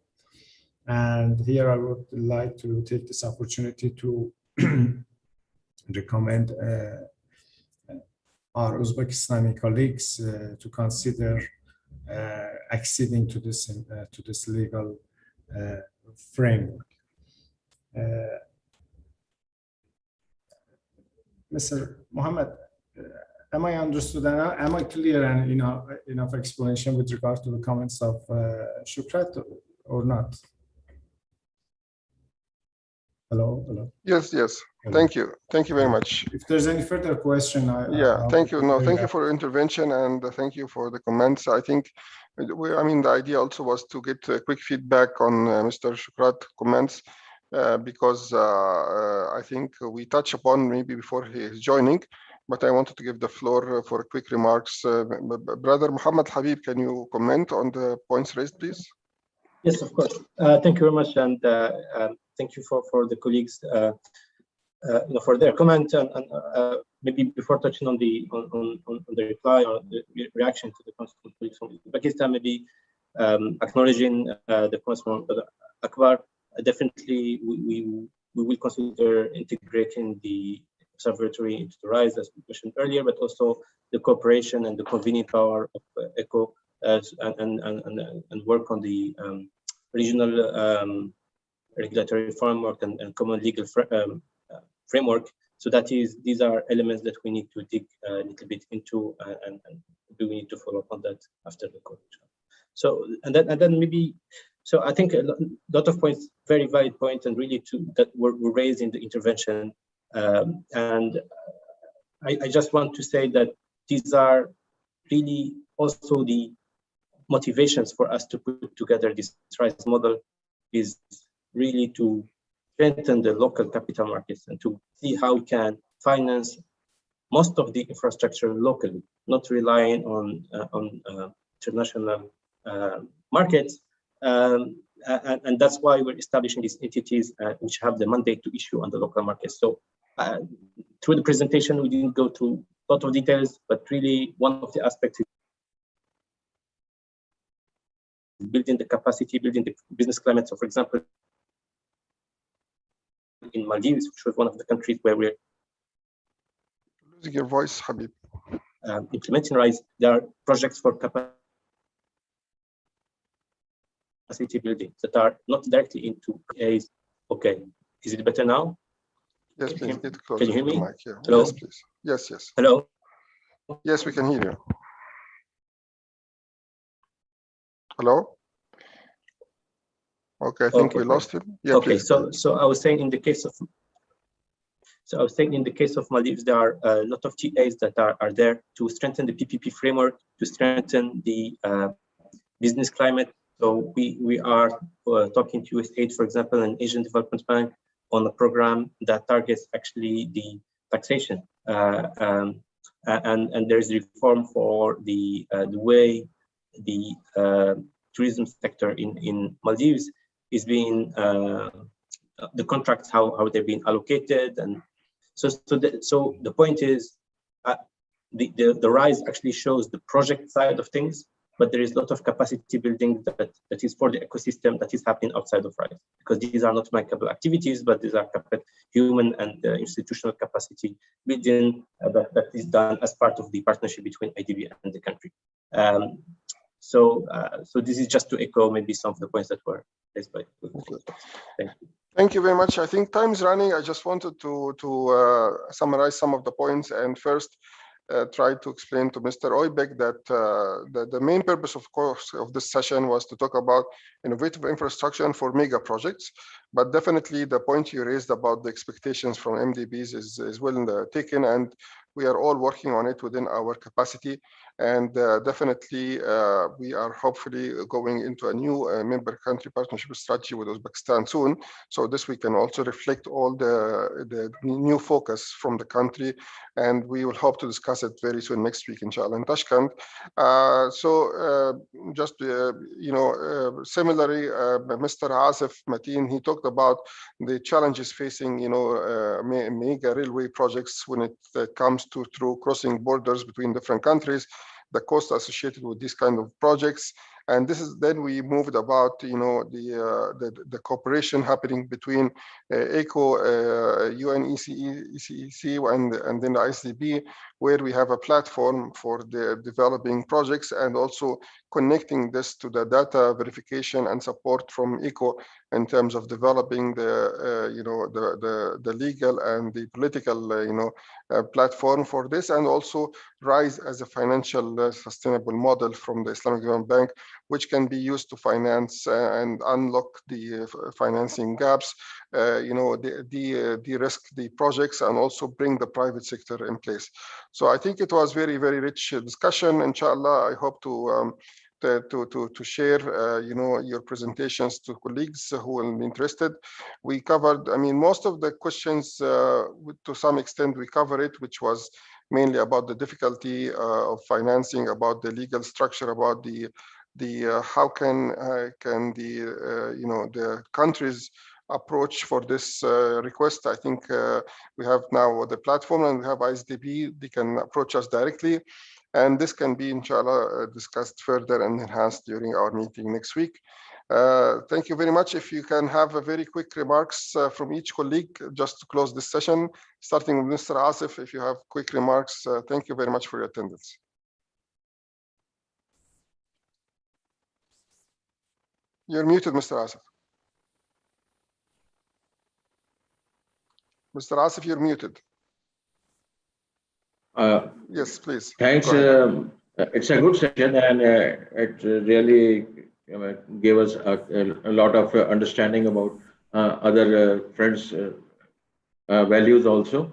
And here I would like to take this opportunity to recommend our Uzbekistani colleagues to consider acceding to this legal framework. Mr. Mohammed, am I understood? Am I clear and enough explanation with regard to the comments of Shukrat or not? Hello. Yes. Hello. Thank you very much. If there's any further question, thank you. No, thank you for your intervention and thank you for the comments. I think, the idea also was to get a quick feedback on Mr. Shukrat comments because I think we touched upon maybe before he is joining, but I wanted to give the floor for quick remarks. Brother Muhammad Habib, can you comment on the points raised, please? Yes, of course. Thank you very much, and thank you for the colleagues for their comment. And maybe before touching on the reply or the reaction to the colleagues from Pakistan, maybe acknowledging the points from Akbar. Definitely, we will consider integrating the observatory into the RISE, as we mentioned earlier, but also the cooperation and the convening power of ECHO and work on the regional regulatory framework and common legal framework. So these are elements that we need to dig a little bit into, and we need to follow up on that after the call. So and then maybe. So I think a lot of points, very valid points, and really that were raised in the intervention. And I just want to say that these are really also the motivations for us to put together this RISE model, is really to strengthen the local capital markets and to see how we can finance most of the infrastructure locally, not relying on international markets. And that's why we're establishing these entities which have the mandate to issue on the local market. So through the presentation, we didn't go through a lot of details, but really one of the aspects is building the capacity, building the business climate. So for example, in Maldives, which was one of the countries where we're losing your voice, Habib. Implementing RISE, there are projects for capacity building that are not directly into PAs. Okay, is it better now? Yes, please get closer. Can you hear me? To the mic. Yeah. Hello? Yes, please. Yes. Hello? Yes, we can hear you. Maldives. Okay, I think we lost him. Yeah, okay, please. so I was saying in the case of Maldives, there are a lot of TAs that are there to strengthen the PPP framework, to strengthen the business climate. So we are talking to USAID, for example, and Asian Development Bank on a program that targets actually the taxation, and there's reform for the way the tourism sector in Maldives is being the contracts, how they're being allocated, and so the point is the RISE actually shows the project side of things, but there is a lot of capacity building that is for the ecosystem that is happening outside of RISE, because these are not bankable activities, but these are human and institutional capacity building that is done as part of the partnership between IDB and the country. So this is just to echo maybe some of the points that were raised by. Thank you. Thank you very much. I think time is running. I just wanted to summarize some of the points, and first try to explain to Mr. Oybek that the main purpose, of course, of this session was to talk about innovative infrastructure for mega projects. But definitely the point you raised about the expectations from MDBs is well taken, and we are all working on it within our capacity. And definitely we are hopefully going into a new member country partnership strategy with Uzbekistan soon. So this we can also reflect all the new focus from the country, and we will hope to discuss it very soon next week, inshallah, in Tashkent. Similarly, Mr. Asif Mateen, he talked about the challenges facing, mega railway projects when it comes to through crossing borders between different countries, the cost associated with these kind of projects. And this is then we moved about, the cooperation happening between ECO, UNECEC, and then the ICB, where we have a platform for the developing projects and also connecting this to the data verification and support from ECO in terms of developing the legal and the political, platform for this, and also RISE as a financial sustainable model from the Islamic Development Bank, which can be used to finance and unlock the financing gaps, de-risk the projects, and also bring the private sector in place. So I think it was very, very rich discussion. Inshallah, I hope to share, your presentations to colleagues who will be interested. We covered, most of the questions, to some extent we cover it, which was mainly about the difficulty of financing, about the legal structure, about the how can the countries approach for this request. I think we have now the platform, and we have ISDB. They can approach us directly, and this can be, inshallah, discussed further and enhanced during our meeting next week. Thank you very much. If you can have a very quick remarks from each colleague just to close this session, starting with Mr. Asif. If you have quick remarks, thank you very much for your attendance. You're muted, Mr. Asif. Mr. Asif, you're muted. Yes, please. Thanks. It's a good session, and it really gave us a lot of understanding about other friends' values also.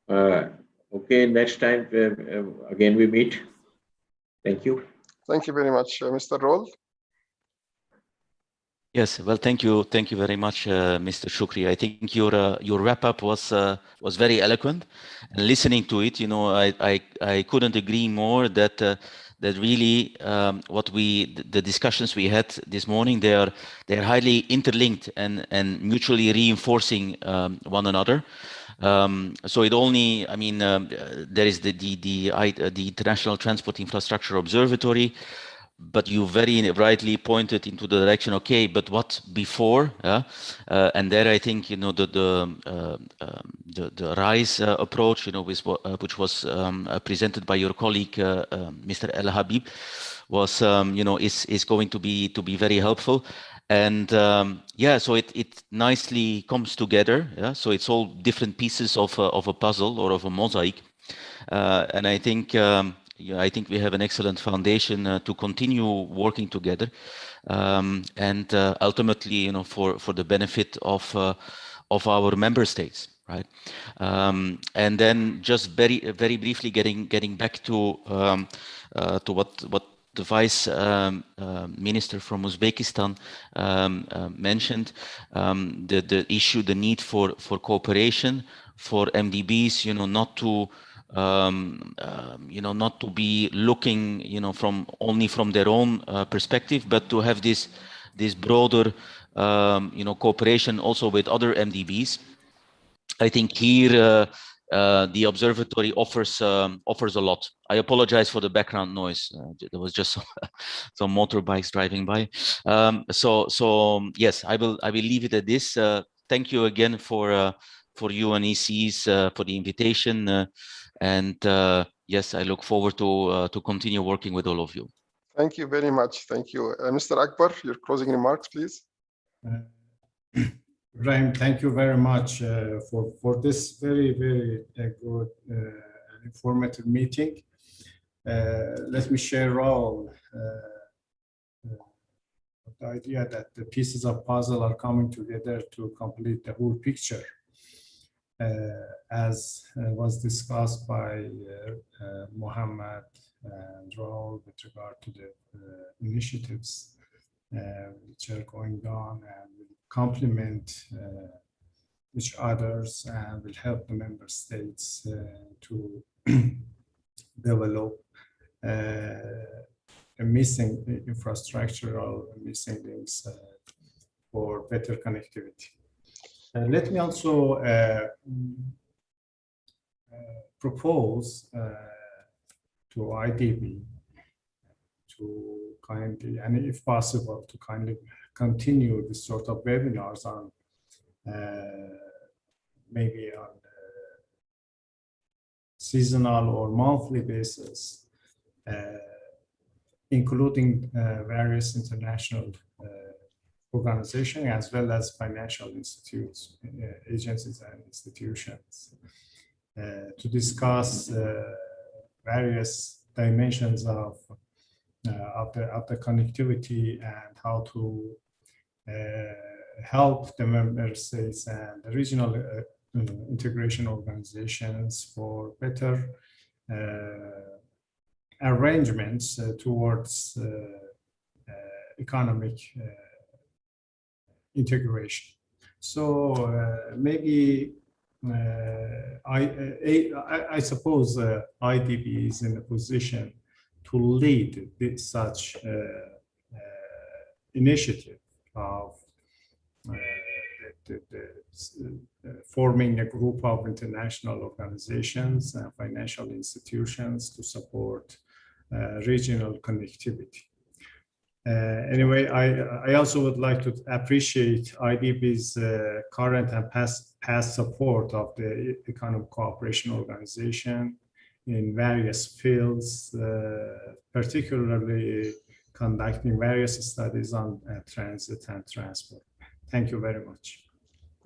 Okay, next time again we meet. Thank you. Thank you very much, Mr. Roll. Yes, well, thank you very much, Mr. Shukri. I think your wrap up was very eloquent, and listening to it, I couldn't agree more that really the discussions we had this morning, they're highly interlinked and mutually reinforcing one another. So it only, there is the International Transport Infrastructure Observatory, but you very rightly pointed into the direction, okay, but what before? And there I think, the RISE approach, which was presented by your colleague, Mr. El Habib, was, is going to be very helpful. And so it nicely comes together. So it's all different pieces of a puzzle or of a mosaic. And I think we have an excellent foundation to continue working together, and ultimately, for the benefit of our member states, right? And then just very, very briefly getting back to what the Vice Minister from Uzbekistan mentioned, the issue, the need for cooperation MDBs, not to not to be looking, from only from their own perspective, but to have this broader, cooperation also with other MDBs. I think here the observatory offers a lot. I apologize for the background noise. There was just some motorbikes driving by. So yes, I will leave it at this. Thank you again for UNECs for the invitation, and yes, I look forward to continue working with all of you. Thank you very much. Thank you, Mr. Akbar. Your closing remarks, please. Ibrahim, thank you very much for this very good and informative meeting. Let me share all the idea that the pieces of puzzle are coming together to complete the whole picture. As was discussed by Mohammed and Raul with regard to the initiatives which are going on and will complement each others and will help the member states to develop a missing infrastructural missing links for better connectivity. Let me also propose to IDB to kindly, and if possible, to kindly continue this sort of webinars on maybe on seasonal or monthly basis, including various international organizations as well as financial institutes, agencies and institutions, to discuss various dimensions of the connectivity and how to help the member states and the regional integration organizations for better arrangements towards economic integration. So maybe I suppose IDB is in a position to lead such initiative of forming a group of international organizations and financial institutions to support regional connectivity. Anyway, I also would like to appreciate IDB's current and past support of the Economic Cooperation Organization in various fields, particularly conducting various studies on transit and transport. Thank you very much.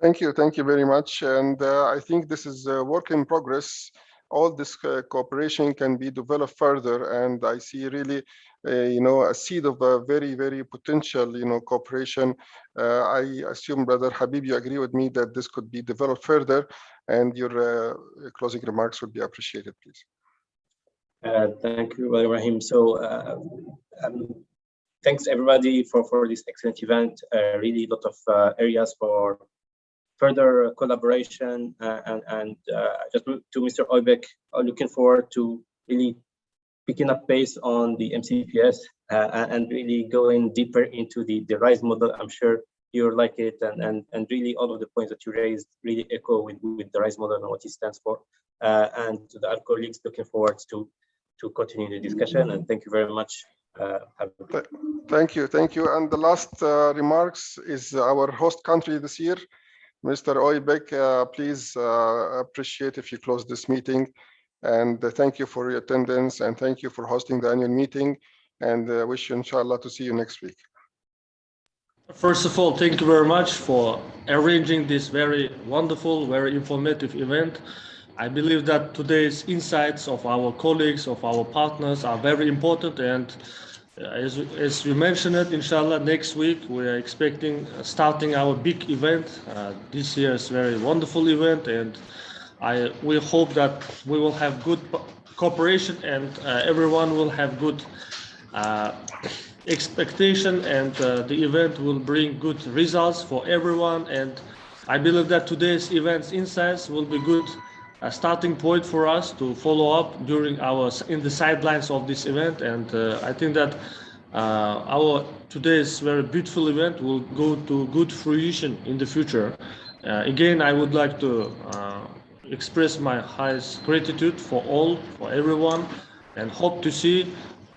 Thank you very much. And I think this is a work in progress. All this cooperation can be developed further, and I see really, a seed of a very potential, cooperation. I assume, Brother Habib, you agree with me that this could be developed further, and your closing remarks would be appreciated, please. Thank you, Ibrahim. So thanks everybody for this excellent event. Really a lot of areas for further collaboration, and just to Mr. Oybek, looking forward to really picking up pace on the MCPS and really going deeper into the RISE model. I'm sure you'll like it, and really all of the points that you raised really echo with the RISE model and what it stands for. And to our colleagues, looking forward to continue the discussion, and thank you very much. Thank you. And the last remarks is our host country this year. Mr. Oybek, please appreciate if you close this meeting. And thank you for your attendance, and thank you for hosting the annual meeting, and wish you, inshallah, to see you next week. First of all, thank you very much for arranging this very wonderful, very informative event. I believe that today's insights of our colleagues, of our partners are very important, and as you mentioned it, inshallah, next week we are expecting starting our big event. This year's very wonderful event, and we hope that we will have good cooperation, and everyone will have good expectation, and the event will bring good results for everyone, and I believe that today's events insights will be good starting point for us to follow up during in the sidelines of this event, and I think that our today's very beautiful event will go to good fruition in the future. Again, I would like to express my highest gratitude for everyone, and hope to see,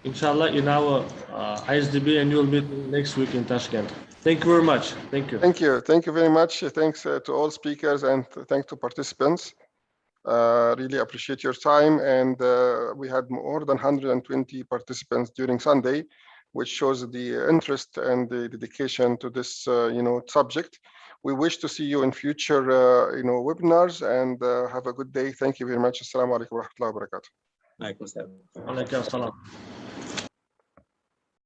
inshallah, in our ISDB annual meeting next week in Tashkent. Thank you very much. Thank you. Thank you very much. Thanks to all speakers and thanks to participants. Really appreciate your time, and we had more than 120 participants during Sunday, which shows the interest and the dedication to this subject. We wish to see you in future webinars, and have a good day. Thank you very much. Assalamu alaikum wa rahmatullahi wa barakatuh. Alaikum salam. Alaikum salam.